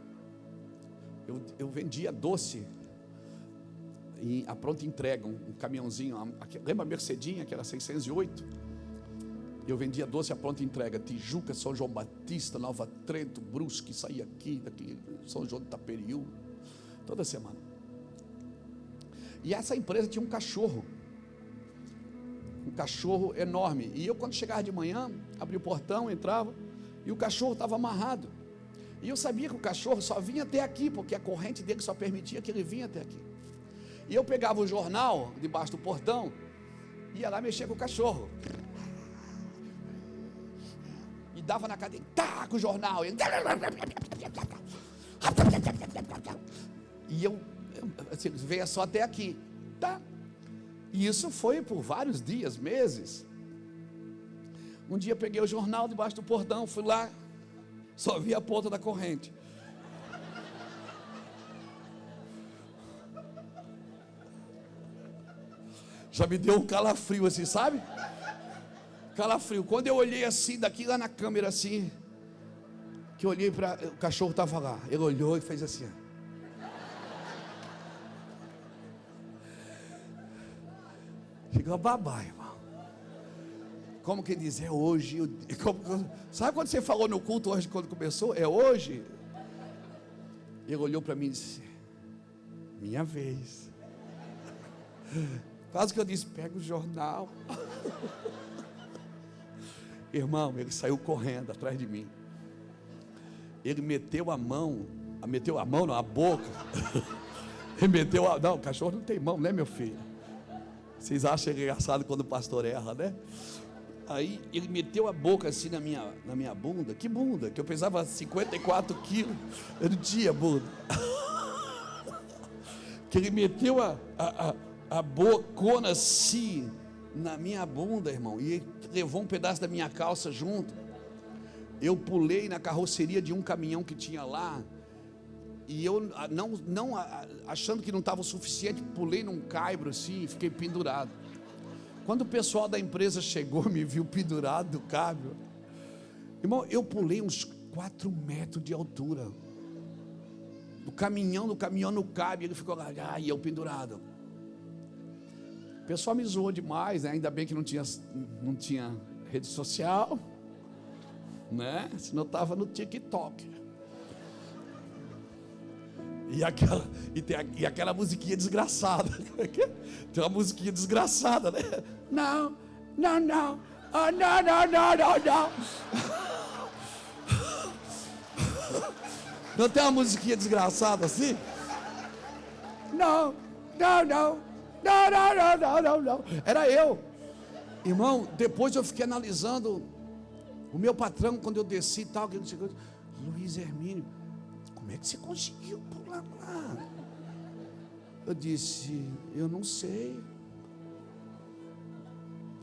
Eu vendia doce a pronta entrega, um caminhãozinho. Lembra a Mercedinha, que era 608? Eu vendia doce a pronta entrega. Tijuca, São João Batista, Nova Trento, Brusque, saía aqui, daqui, São João de Itaperiú, toda semana. E essa empresa tinha um cachorro enorme. E eu, quando chegava de manhã, abria o portão, entrava, e o cachorro estava amarrado. E eu sabia que o cachorro só vinha até aqui, porque a corrente dele só permitia que ele vinha até aqui. E eu pegava o jornal debaixo do portão, ia lá mexer com o cachorro. E dava na cadeia, tá, com o jornal. E eu assim, veio só até aqui, tá? E isso foi por vários dias, meses. Um dia eu peguei o jornal debaixo do portão, fui lá, só vi a ponta da corrente. Já me deu um calafrio assim, sabe? Calafrio. Quando eu olhei assim, daqui lá na câmera assim, que eu olhei para o cachorro estava lá, ele olhou e fez assim. Ficou babá, irmão. Como que diz? É hoje. Sabe quando você falou no culto hoje, quando começou? É hoje. Ele olhou para mim e disse: minha vez. Quase que eu disse: pega o jornal. Irmão, ele saiu correndo atrás de mim. Ele meteu a mão não, a boca. Ele não, o cachorro não tem mão, né, meu filho? Vocês acham engraçado quando o pastor erra, né? Aí ele meteu a boca assim na minha bunda. Que bunda? Que eu pesava 54 quilos. Eu não tinha bunda. Que ele meteu a bocona assim na minha bunda, irmão. E ele levou um pedaço da minha calça junto. Eu pulei na carroceria de um caminhão que tinha lá. E eu, não achando que não estava o suficiente, pulei num caibro assim e fiquei pendurado. Quando o pessoal da empresa chegou, me viu pendurado do caibro. Irmão, eu pulei uns 4 metros de altura. Do caminhão no caibro, ele ficou lá, e eu pendurado. O pessoal me zoou demais, né? Ainda bem que não tinha rede social, né? Senão eu estava no TikTok. E aquela musiquinha desgraçada. Tem uma musiquinha desgraçada, né? Não. Oh, não. Não tem uma musiquinha desgraçada assim? Não. Não. Era eu. Irmão, depois eu fiquei analisando o meu patrão, quando eu desci e tal, que ele chegou, Luiz Hermínio, como é que você conseguiu pular lá? Eu disse, eu não sei.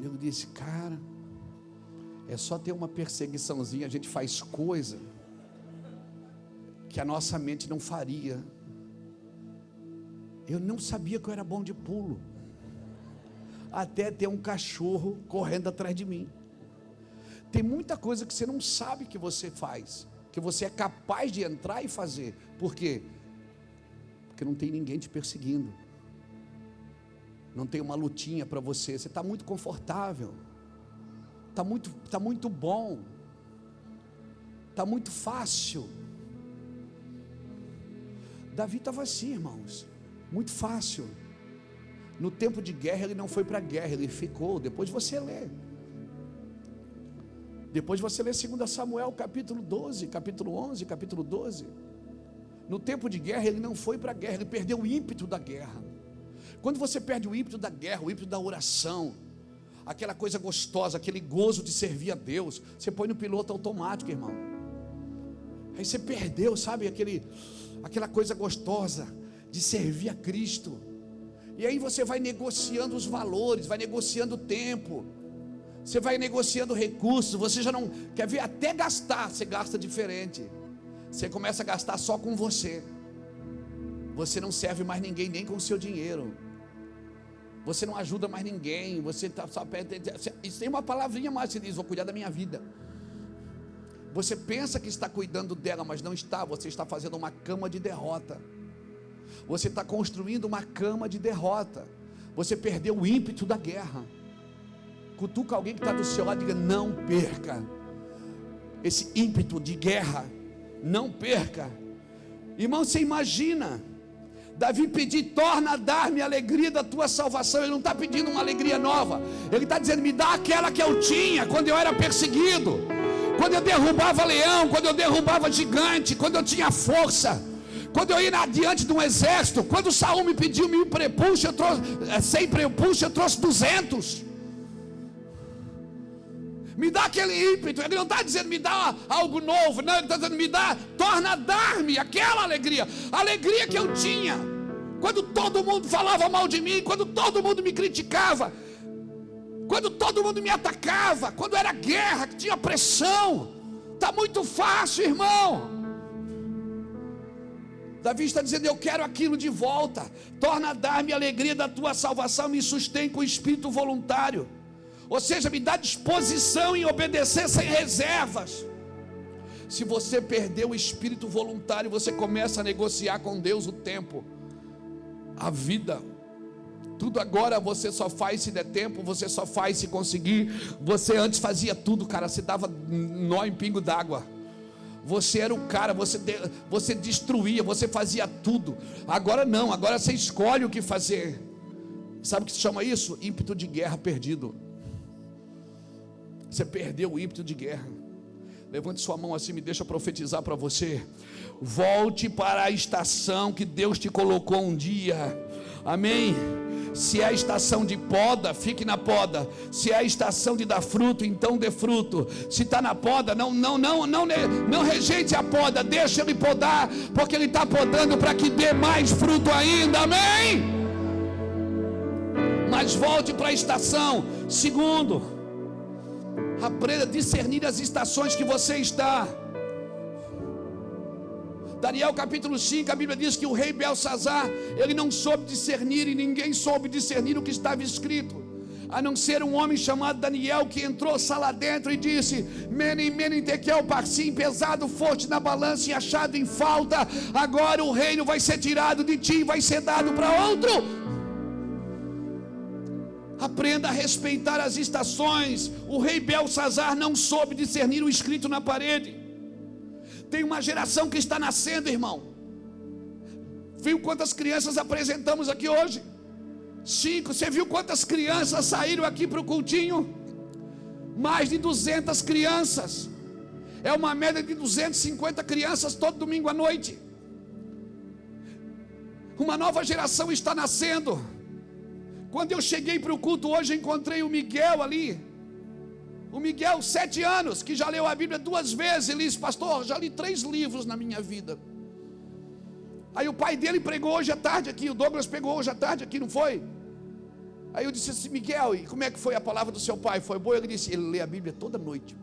Eu disse, cara, é só ter uma perseguiçãozinha, a gente faz coisa que a nossa mente não faria. Eu não sabia que eu era bom de pulo, até ter um cachorro correndo atrás de mim. Tem muita coisa que você não sabe que você faz, que você é capaz de entrar e fazer. Por quê? Porque não tem ninguém te perseguindo, não tem uma lutinha para você, você está muito confortável, está muito bom, está muito fácil. Davi estava assim, irmãos, muito fácil. No tempo de guerra ele não foi para a guerra, ele ficou. Depois você lê 2 Samuel capítulo 12, capítulo 11, capítulo 12. No tempo de guerra ele não foi para a guerra, ele perdeu o ímpeto da guerra. Quando você perde o ímpeto da guerra, o ímpeto da oração, aquela coisa gostosa, aquele gozo de servir a Deus, você põe no piloto automático, irmão. Aí você perdeu, sabe, aquela coisa gostosa de servir a Cristo. E aí você vai negociando os valores, vai negociando o tempo, você vai negociando recursos, você já não quer ver até gastar, você gasta diferente. Você começa a gastar só com você. Você não serve mais ninguém nem com o seu dinheiro. Você não ajuda mais ninguém. Você tá só isso tem uma palavrinha mais, você diz, vou cuidar da minha vida. Você pensa que está cuidando dela, mas não está. Você está fazendo uma cama de derrota. Você está construindo uma cama de derrota. Você perdeu o ímpeto da guerra. Cutuca alguém que está do seu lado e diga, não perca esse ímpeto de guerra. Não perca. Irmão, você imagina Davi pedir, torna a dar-me a alegria da tua salvação. Ele não está pedindo uma alegria nova, ele está dizendo, me dá aquela que eu tinha quando eu era perseguido, quando eu derrubava leão, quando eu derrubava gigante, quando eu tinha força, quando eu ia adiante de um exército. Quando Saul me pediu 1000 prepulsos, eu trouxe 100 prepulsos, eu trouxe 200. Me dá aquele ímpeto. Ele não está dizendo me dá algo novo, não, ele está dizendo me dá, torna a dar-me aquela alegria, a alegria que eu tinha quando todo mundo falava mal de mim, quando todo mundo me criticava, quando todo mundo me atacava, quando era guerra, que tinha pressão. Está muito fácil, irmão. Davi está dizendo, eu quero aquilo de volta. Torna a dar-me a alegria da tua salvação, me sustém com o espírito voluntário. Ou seja, me dá disposição em obedecer sem reservas. Se você perder o espírito voluntário, você começa a negociar com Deus o tempo, a vida. Tudo agora você só faz se der tempo, você só faz se conseguir. Você antes fazia tudo, cara, você dava nó em pingo d'água. Você era o cara, você destruía, você fazia tudo. Agora não, agora você escolhe o que fazer. Sabe o que se chama isso? Ímpeto de guerra perdido. Você perdeu o ímpeto de guerra. Levante sua mão assim, me deixa profetizar para você. Volte para a estação que Deus te colocou um dia. Amém? Se é a estação de poda, fique na poda. Se é a estação de dar fruto, então dê fruto. Se está na poda, não rejeite a poda, deixa ele podar, porque ele está podando para que dê mais fruto ainda. Amém? Mas volte para a estação. Segundo, aprenda a discernir as estações que você está. Daniel capítulo 5, a Bíblia diz que o rei Belsazar, ele não soube discernir, e ninguém soube discernir o que estava escrito, a não ser um homem chamado Daniel, que entrou sala dentro e disse: Menem, Menem, Tekel, Parsim, pesado foste na balança e achado em falta, agora o reino vai ser tirado de ti e vai ser dado para outro. Aprenda a respeitar as estações. O rei Belsazar não soube discernir o escrito na parede. Tem uma geração que está nascendo, irmão. Viu quantas crianças apresentamos aqui hoje? 5. Você viu quantas crianças saíram aqui para o cultinho? Mais de 200 crianças. É uma média de 250 crianças todo domingo à noite. Uma nova geração está nascendo. Quando eu cheguei para o culto hoje, encontrei o Miguel ali. O Miguel, 7 anos, que já leu a Bíblia 2 vezes. Ele disse: pastor, já li 3 livros na minha vida. Aí o pai dele pregou hoje à tarde aqui. O Douglas pregou hoje à tarde aqui, não foi? Aí eu disse assim: Miguel, e como é que foi a palavra do seu pai? Foi boa? Ele disse: ele lê a Bíblia toda noite.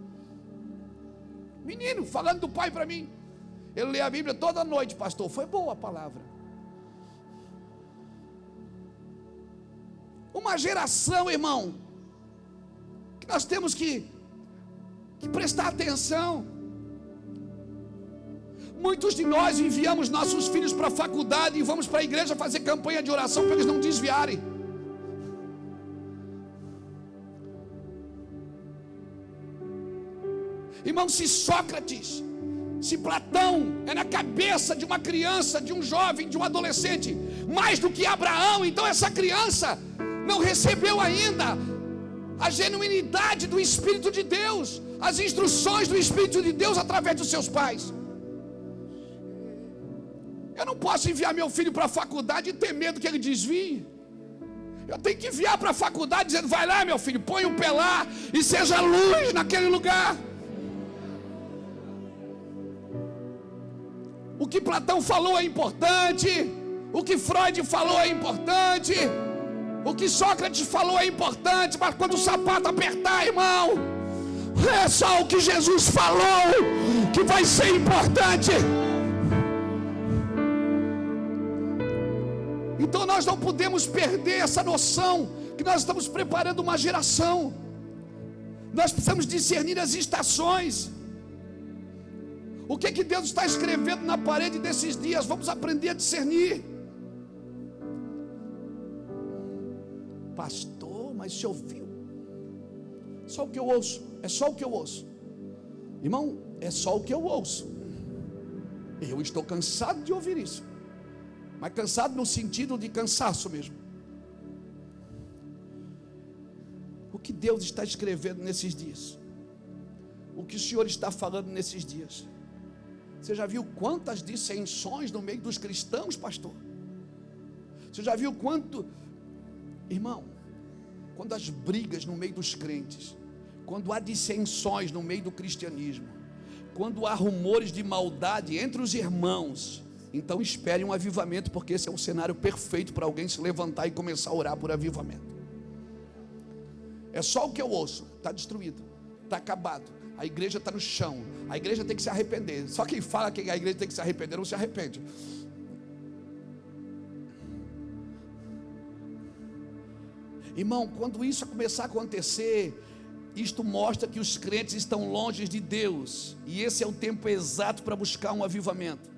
Menino, falando do pai para mim. Ele lê a Bíblia toda noite, pastor. Foi boa a palavra. Uma geração, irmão, que nós temos que prestar atenção. Muitos de nós enviamos nossos filhos para a faculdade e vamos para a igreja fazer campanha de oração para eles não desviarem. Irmão, se Sócrates, se Platão é na cabeça de uma criança, de um jovem, de um adolescente, mais do que Abraão, então essa criança não recebeu ainda a genuinidade do Espírito de Deus, as instruções do Espírito de Deus através dos seus pais. Eu não posso enviar meu filho para a faculdade e ter medo que ele desvie. Eu tenho que enviar para a faculdade dizendo: vai lá, meu filho, põe o pé lá e seja luz naquele lugar. O que Platão falou é importante, o que Freud falou é importante, o que Sócrates falou é importante, mas quando o sapato apertar, irmão, é só o que Jesus falou que vai ser importante. Então nós não podemos perder essa noção que nós estamos preparando uma geração. Nós precisamos discernir as estações. O que Deus está escrevendo na parede desses dias? Vamos aprender a discernir. Pastor, mas você ouviu? Só o que eu ouço. É só o que eu ouço. Irmão, é só o que eu ouço. Eu estou cansado de ouvir isso. Mas cansado no sentido de cansaço mesmo. O que Deus está escrevendo nesses dias? O que o Senhor está falando nesses dias? Você já viu quantas dissensões no meio dos cristãos, pastor? Você já viu quanto... Irmão, quando as brigas no meio dos crentes, quando há dissensões no meio do cristianismo, quando há rumores de maldade entre os irmãos, então espere um avivamento, porque esse é um cenário perfeito para alguém se levantar e começar a orar por avivamento. É só o que eu ouço: está destruído, está acabado, a igreja está no chão, a igreja tem que se arrepender. Só quem fala que a igreja tem que se arrepender não se arrepende. Irmão, quando isso começar a acontecer, isto mostra que os crentes estão longe de Deus, e esse é o tempo exato para buscar um avivamento.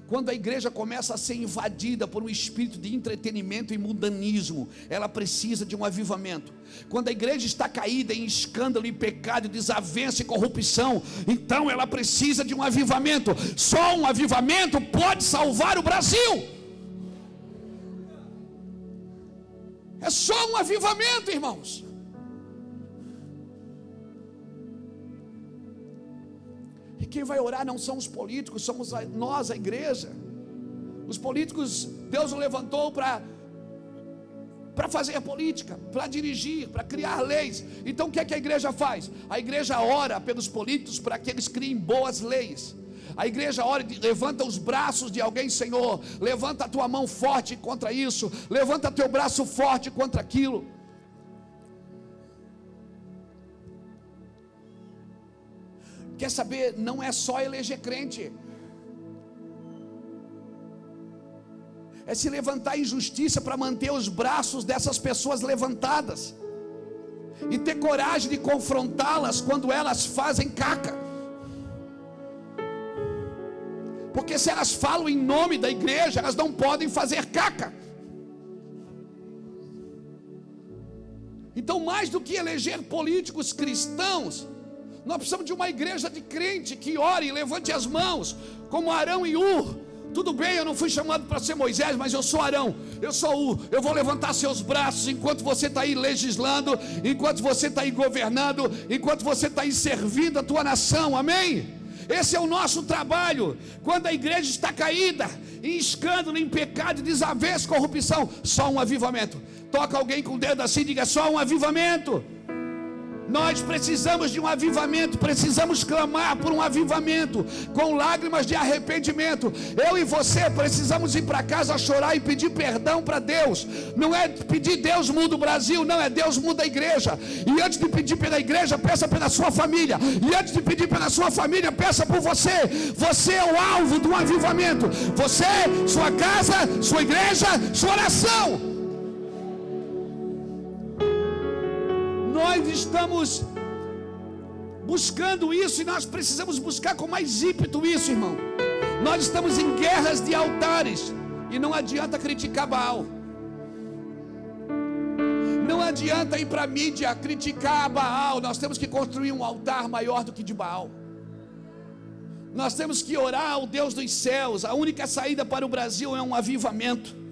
Quando a igreja começa a ser invadida por um espírito de entretenimento e mundanismo, ela precisa de um avivamento. Quando a igreja está caída em escândalo e pecado, desavença e corrupção, então ela precisa de um avivamento. Só um avivamento pode salvar o Brasil. É só um avivamento, irmãos. E quem vai orar não são os políticos, somos nós, a igreja. Os políticos, Deus o levantou para fazer a política, para dirigir, para criar leis. Então o que é que a igreja faz? A igreja ora pelos políticos para que eles criem boas leis. A igreja ora e levanta os braços de alguém: Senhor, levanta a tua mão forte contra isso, levanta teu braço forte contra aquilo. Quer saber? Não é só eleger crente, é se levantar em justiça para manter os braços dessas pessoas levantadas e ter coragem de confrontá-las quando elas fazem caca. Porque se elas falam em nome da igreja, elas não podem fazer caca. Então, mais do que eleger políticos cristãos, nós precisamos de uma igreja de crente que ore e levante as mãos, como Arão e Ur. Tudo bem, eu não fui chamado para ser Moisés, mas eu sou Arão, eu sou Ur. Eu vou levantar seus braços enquanto você está aí legislando, enquanto você está aí governando, enquanto você está aí servindo a tua nação, amém? Esse é o nosso trabalho. Quando a igreja está caída, em escândalo, em pecado, desavesso, corrupção, só um avivamento. Toca alguém com o dedo assim e diga: só um avivamento. Nós precisamos de um avivamento, precisamos clamar por um avivamento, com lágrimas de arrependimento. Eu e você precisamos ir para casa chorar e pedir perdão para Deus. Não é pedir Deus muda o Brasil, não, é Deus muda a igreja. E antes de pedir pela igreja, peça pela sua família. E antes de pedir pela sua família, peça por você. Você é o alvo de um avivamento. Você, sua casa, sua igreja, sua nação. Nós estamos buscando isso e nós precisamos buscar com mais ímpeto isso, irmão. Nós estamos em guerras de altares e não adianta criticar Baal. Não adianta ir para a mídia criticar Baal. Nós temos que construir um altar maior do que de Baal. Nós temos que orar ao Deus dos céus. A única saída para o Brasil é um avivamento.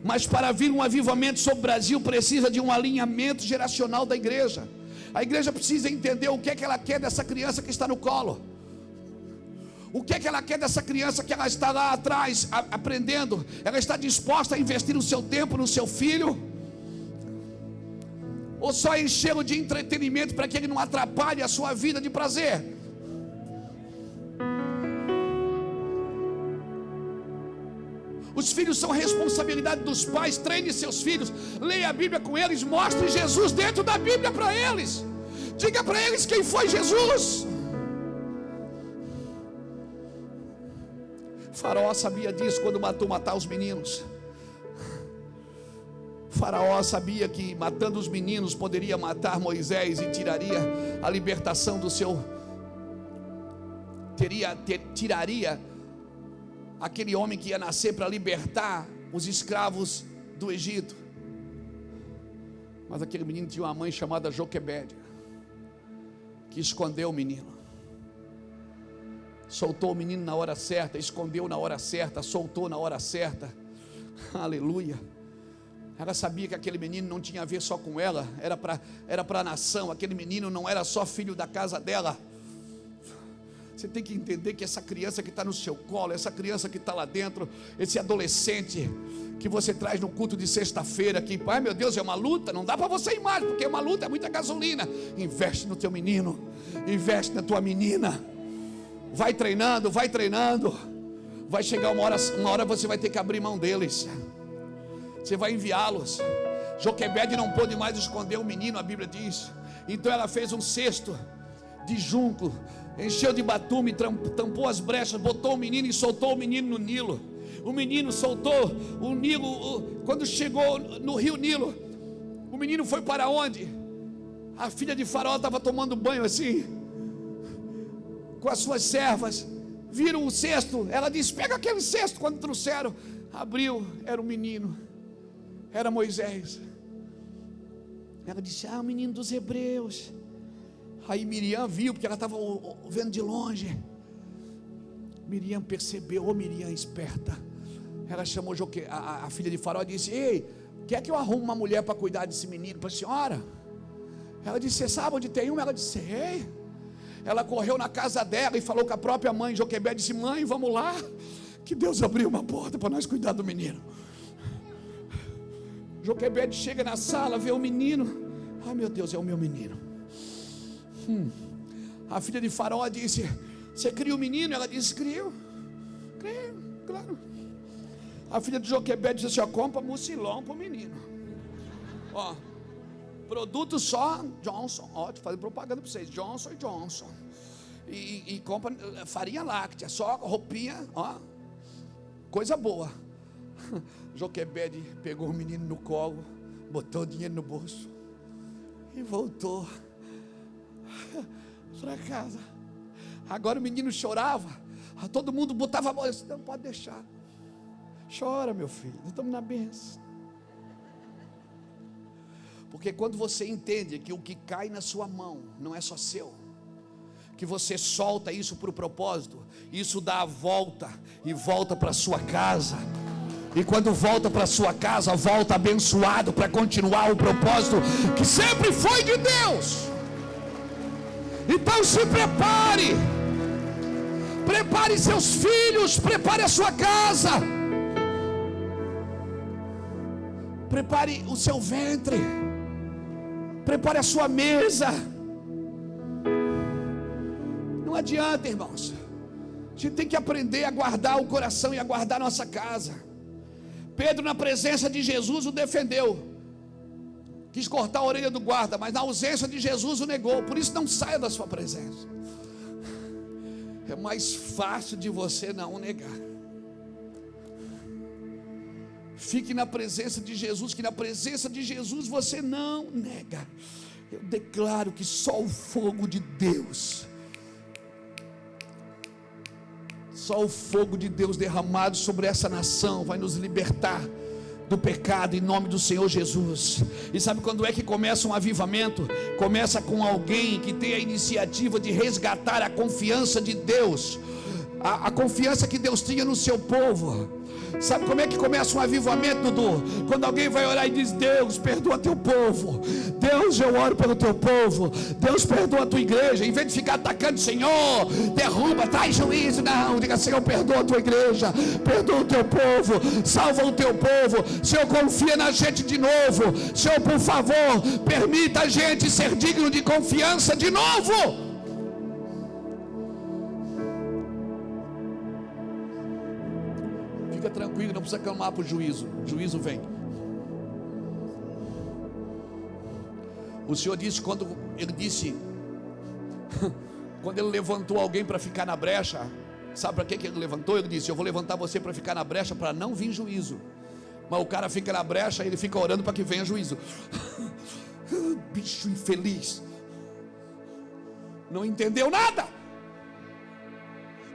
Mas para vir um avivamento sobre o Brasil, precisa de um alinhamento geracional da igreja. A igreja precisa entender o que é que ela quer dessa criança que está no colo. O que é que ela quer dessa criança que ela está lá atrás aprendendo. Ela está disposta a investir o seu tempo no seu filho? Ou só enchê-lo de entretenimento para que ele não atrapalhe a sua vida de prazer? Os filhos são responsabilidade dos pais. Treine seus filhos, leia a Bíblia com eles, mostre Jesus dentro da Bíblia para eles, diga para eles quem foi Jesus. Faraó sabia disso quando matar os meninos. Faraó sabia que matando os meninos poderia matar Moisés e tiraria a libertação do seu, tiraria aquele homem que ia nascer para libertar os escravos do Egito. Mas aquele menino tinha uma mãe chamada Joquebede, que escondeu o menino. Soltou o menino na hora certa, escondeu na hora certa, soltou na hora certa. Aleluia. Ela sabia que aquele menino não tinha a ver só com ela, era para a nação. Aquele menino não era só filho da casa dela. Você tem que entender que essa criança que está no seu colo, essa criança que está lá dentro, esse adolescente que você traz no culto de sexta-feira, que, ai meu Deus, é uma luta, não dá para você ir mais, porque é uma luta, é muita gasolina. Investe no teu menino, investe na tua menina, vai treinando, vai chegar uma hora você vai ter que abrir mão deles, você vai enviá-los. Joquebede não pôde mais esconder o menino, a Bíblia diz. Então ela fez um cesto de junco, encheu de batume, tampou as brechas, botou o menino e soltou o menino no Nilo. O menino soltou o Nilo. Quando chegou no rio Nilo, o menino foi para onde? A filha de Faraó estava tomando banho assim, com as suas servas. Viram o cesto, ela disse: pega aquele cesto. Quando trouxeram, abriu, era o menino, era Moisés. Ela disse: o menino dos hebreus. Aí Miriam viu, porque ela estava vendo de longe. Miriam percebeu, Miriam esperta. Ela chamou a filha de Faraó e disse: ei, quer que eu arrume uma mulher para cuidar desse menino para a senhora? Ela disse: você sabe onde tem uma? Ela disse: sei. Ela correu na casa dela e falou com a própria mãe. Joquebede disse: mãe, vamos lá, que Deus abriu uma porta para nós cuidar do menino. Joquebede chega na sala, vê o menino. Ai meu Deus, é o meu menino. A filha de Faraó disse: você cria o menino? Ela disse: crio, claro. A filha de Joquebede disse assim: compra mucilão para o menino, produto só Johnson, te fazer propaganda para vocês, Johnson, e compra farinha láctea, só roupinha, coisa boa. Joquebede pegou o menino no colo, botou o dinheiro no bolso e voltou para casa. Agora o menino chorava, todo mundo botava a mão. Eu disse: não, pode deixar, chora meu filho, nós estamos na bênção. Porque quando você entende que o que cai na sua mão não é só seu, que você solta isso para o propósito, isso dá a volta e volta para a sua casa. E quando volta para a sua casa, volta abençoado para continuar o propósito que sempre foi de Deus. Então se prepare. Prepare seus filhos, prepare a sua casa, prepare o seu ventre, prepare a sua mesa. Não adianta, irmãos. A gente tem que aprender a guardar o coração e a guardar a nossa casa. Pedro, na presença de Jesus, o defendeu. Quis cortar a orelha do guarda, mas na ausência de Jesus o negou. Por isso, não saia da sua presença. É mais fácil de você não negar. Fique na presença de Jesus, que na presença de Jesus você não nega. Eu declaro que só o fogo de Deus, só o fogo de Deus derramado sobre essa nação vai nos libertar do pecado em nome do Senhor Jesus. E sabe quando é que começa um avivamento? Começa com alguém que tem a iniciativa de resgatar a confiança de Deus, a confiança que Deus tinha no seu povo. Sabe como é que começa um avivamento, Dudu? Quando alguém vai orar e diz: Deus, perdoa teu povo. Deus, eu oro pelo teu povo. Deus, perdoa a tua igreja. Em vez de ficar atacando: Senhor, derruba, traz juízo. Não, diga: Senhor, perdoa a tua igreja, perdoa o teu povo, salva o teu povo. Senhor, confia na gente de novo. Senhor, por favor, permita a gente ser digno de confiança de novo. Fica tranquilo, não precisa clamar para o juízo. O juízo vem. O Senhor disse, quando ele levantou alguém para ficar na brecha, sabe para que ele levantou? Ele disse: eu vou levantar você para ficar na brecha para não vir juízo. Mas o cara fica na brecha e ele fica orando para que venha juízo. Bicho infeliz, não entendeu nada.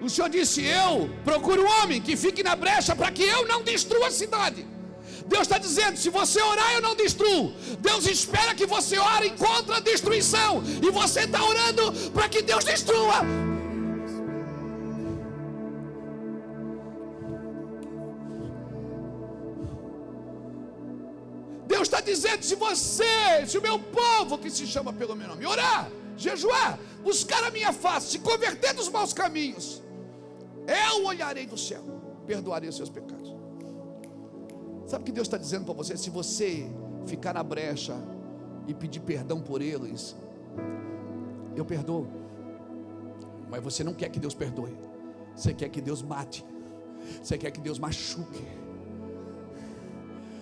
O Senhor disse: eu procuro um homem que fique na brecha para que eu não destrua a cidade. Deus está dizendo: se você orar, eu não destruo. Deus espera que você ore contra a destruição, e você está orando para que Deus destrua. Deus está dizendo: se o meu povo, que se chama pelo meu nome, orar, jejuar, buscar a minha face, se converter dos maus caminhos, eu olharei do céu, perdoarei os seus pecados. Sabe o que Deus está dizendo para você? Se você ficar na brecha e pedir perdão por eles, eu perdoo. Mas você não quer que Deus perdoe, você quer que Deus mate, você quer que Deus machuque.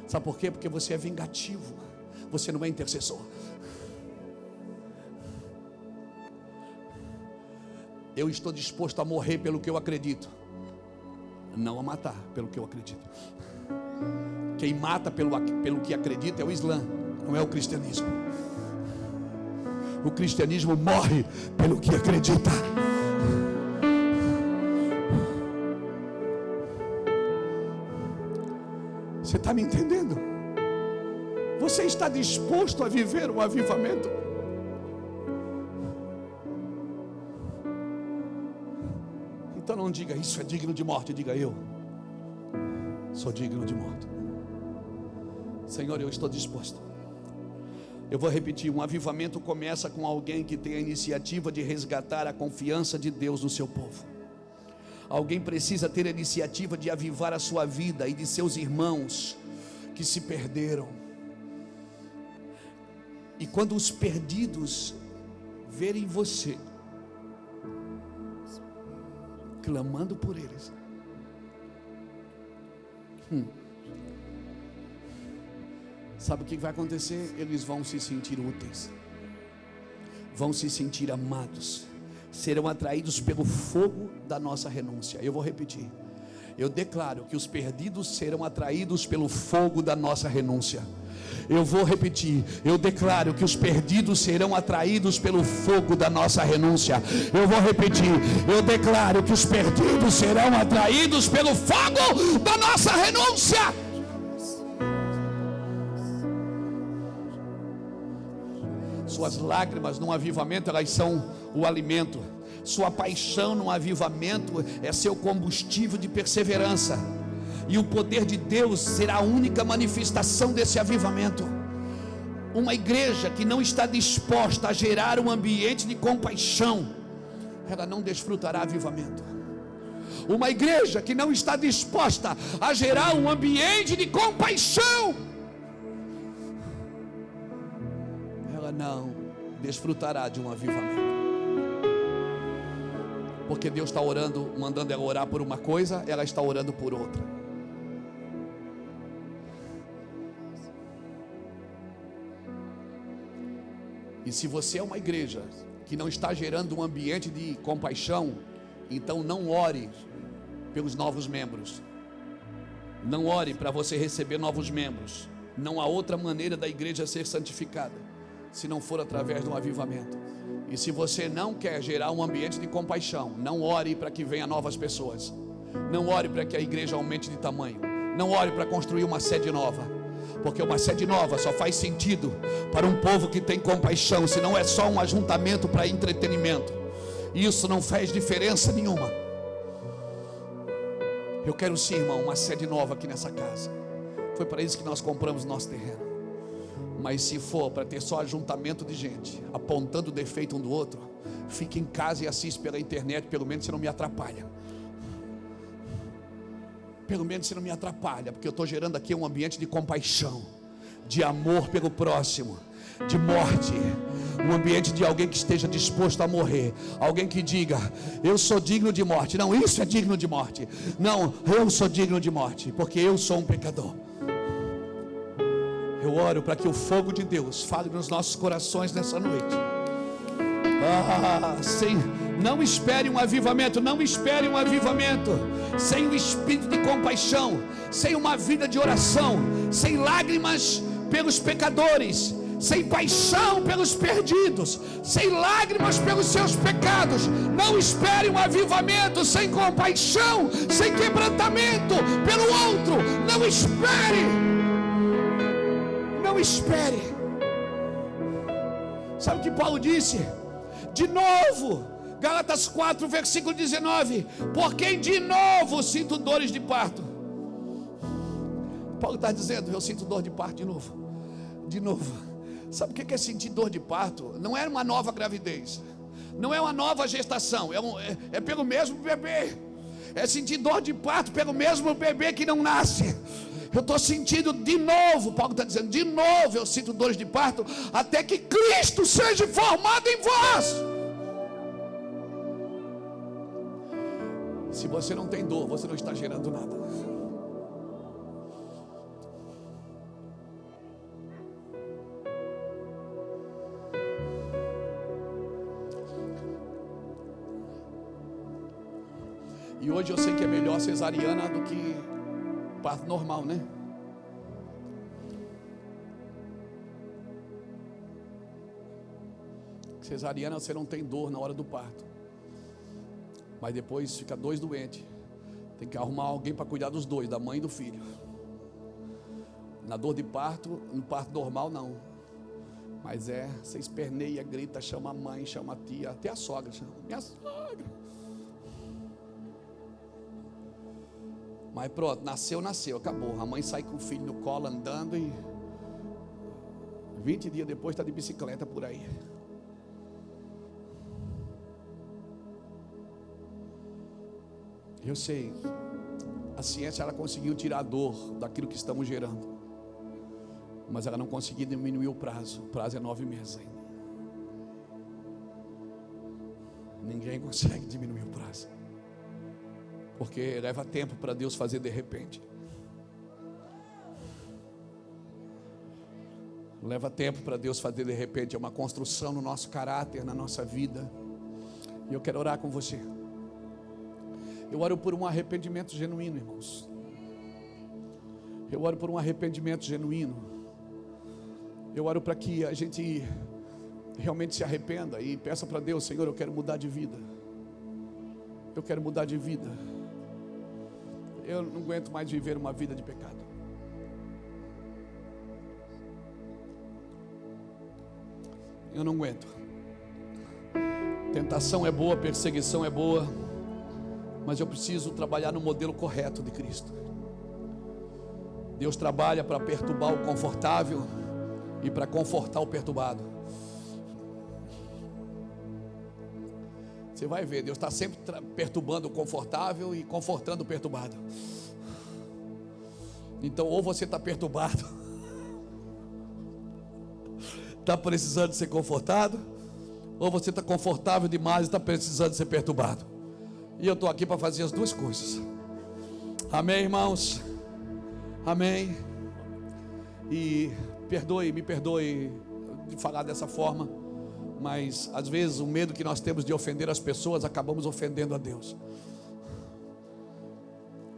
Sabe por quê? Porque você é vingativo, você não é intercessor. Eu estou disposto a morrer pelo que eu acredito, não a matar pelo que eu acredito. Quem mata pelo que acredita é o Islã, não é o cristianismo. O cristianismo morre pelo que acredita. Você está me entendendo? Você está disposto a viver um avivamento? Então não diga: isso é digno de morte. Diga: eu sou digno de morte. Senhor, eu estou disposto. Eu vou repetir: um avivamento começa com alguém que tem a iniciativa de resgatar a confiança de Deus no seu povo. Alguém precisa ter a iniciativa de avivar a sua vida e de seus irmãos que se perderam. E quando os perdidos verem você clamando por eles, sabe o que vai acontecer? Eles vão se sentir úteis, vão se sentir amados, serão atraídos pelo fogo da nossa renúncia. Eu vou repetir: eu declaro que os perdidos serão atraídos pelo fogo da nossa renúncia. Eu vou repetir: eu declaro que os perdidos serão atraídos pelo fogo da nossa renúncia. Eu vou repetir: eu declaro que os perdidos serão atraídos pelo fogo da nossa renúncia. Suas lágrimas num avivamento, elas são o alimento. Sua paixão num avivamento é seu combustível de perseverança. E o poder de Deus será a única manifestação desse avivamento. Uma igreja que não está disposta a gerar um ambiente de compaixão, ela não desfrutará avivamento. Uma igreja que não está disposta a gerar um ambiente de compaixão, ela não desfrutará de um avivamento. Porque Deus está orando, mandando ela orar por uma coisa, ela está orando por outra. E se você é uma igreja que não está gerando um ambiente de compaixão, então não ore pelos novos membros. Não ore para você receber novos membros. Não há outra maneira da igreja ser santificada, se não for através de um avivamento. E se você não quer gerar um ambiente de compaixão, não ore para que venham novas pessoas. Não ore para que a igreja aumente de tamanho. Não ore para construir uma sede nova. Porque uma sede nova só faz sentido para um povo que tem compaixão, se não é só um ajuntamento para entretenimento. Isso não faz diferença nenhuma. Eu quero sim, irmão, uma sede nova aqui nessa casa. Foi para isso que nós compramos nosso terreno. Mas se for para ter só ajuntamento de gente apontando o defeito um do outro, fique em casa e assiste pela internet. Pelo menos você não me atrapalha. Pelo menos você não me atrapalha, porque eu estou gerando aqui um ambiente de compaixão, de amor pelo próximo, de morte. Um ambiente de alguém que esteja disposto a morrer. Alguém que diga: eu sou digno de morte. Não, isso é digno de morte. Não, eu sou digno de morte, porque eu sou um pecador. Eu oro para que o fogo de Deus fale nos nossos corações nessa noite. Sim, não espere um avivamento. Não espere um avivamento sem o espírito de compaixão, sem uma vida de oração, sem lágrimas pelos pecadores, sem paixão pelos perdidos, sem lágrimas pelos seus pecados. Não espere um avivamento sem compaixão, sem quebrantamento pelo outro. Não espere. Não espere. Sabe o que Paulo disse? De novo, Gálatas 4, versículo 19: por quem de novo sinto dores de parto. Paulo está dizendo: eu sinto dor de parto de novo. De novo. Sabe o que é sentir dor de parto? Não é uma nova gravidez, não é uma nova gestação, é pelo mesmo bebê. É sentir dor de parto pelo mesmo bebê que não nasce. Eu estou sentindo de novo, Paulo está dizendo, de novo eu sinto dores de parto, até que Cristo seja formado em vós. Se você não tem dor, você não está gerando nada. E hoje eu sei que é melhor cesariana do que parto normal, né? Cesariana você não tem dor na hora do parto, mas depois fica dois doentes. Tem que arrumar alguém para cuidar dos dois, da mãe e do filho. Na dor de parto, no parto normal não. Mas você esperneia, grita, chama a mãe, chama a tia, até a sogra chama. Minha sogra. Mas pronto, nasceu, acabou. A mãe sai com o filho no colo andando e 20 dias depois está de bicicleta por aí. Eu sei, a ciência ela conseguiu tirar a dor daquilo que estamos gerando, mas ela não conseguiu diminuir o prazo. O prazo é 9 meses ainda. Ninguém consegue diminuir o prazo, porque leva tempo para Deus fazer de repente. Leva tempo para Deus fazer de repente. É uma construção no nosso caráter, na nossa vida. E eu quero orar com você. Eu oro por um arrependimento genuíno, irmãos. Eu oro por um arrependimento genuíno. Eu oro para que a gente realmente se arrependa e peça para Deus: Senhor, eu quero mudar de vida. Eu quero mudar de vida. Eu não aguento mais viver uma vida de pecado. Eu não aguento. Tentação é boa, perseguição é boa, mas eu preciso trabalhar no modelo correto de Cristo. Deus trabalha para perturbar o confortável e para confortar o perturbado. Você vai ver, Deus está sempre perturbando o confortável e confortando o perturbado. Então, ou você está perturbado, está precisando de ser confortado, ou você está confortável demais e está precisando de ser perturbado. E eu estou aqui para fazer as duas coisas. Amém, irmãos? Amém? E me perdoe de falar dessa forma, mas às vezes o medo que nós temos de ofender as pessoas, acabamos ofendendo a Deus.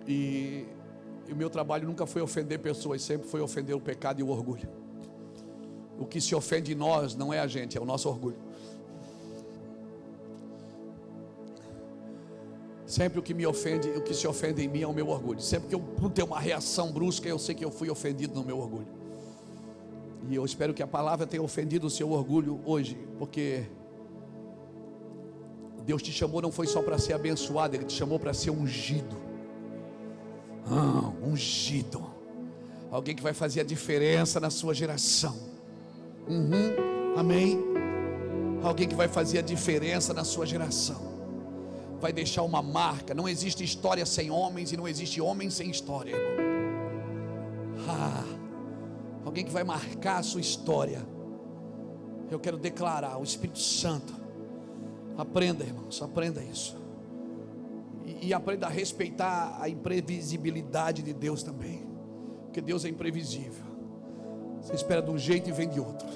E o meu trabalho nunca foi ofender pessoas, sempre foi ofender o pecado e o orgulho. O que se ofende em nós não é a gente, é o nosso orgulho. Sempre o que me ofende, o que se ofende em mim é o meu orgulho. Sempre que eu tenho uma reação brusca, eu sei que eu fui ofendido no meu orgulho. E eu espero que a palavra tenha ofendido o seu orgulho hoje, porque Deus te chamou não foi só para ser abençoado, Ele te chamou para ser ungido. Ungido. Alguém que vai fazer a diferença na sua geração. Amém. Alguém que vai fazer a diferença na sua geração. Vai deixar uma marca. Não existe história sem homens e não existe homem sem história, irmão. Alguém que vai marcar a sua história. Eu quero declarar, o Espírito Santo. Aprenda, irmãos, aprenda isso. E aprenda a respeitar a imprevisibilidade de Deus também. Porque Deus é imprevisível. Você espera de um jeito e vem de outro.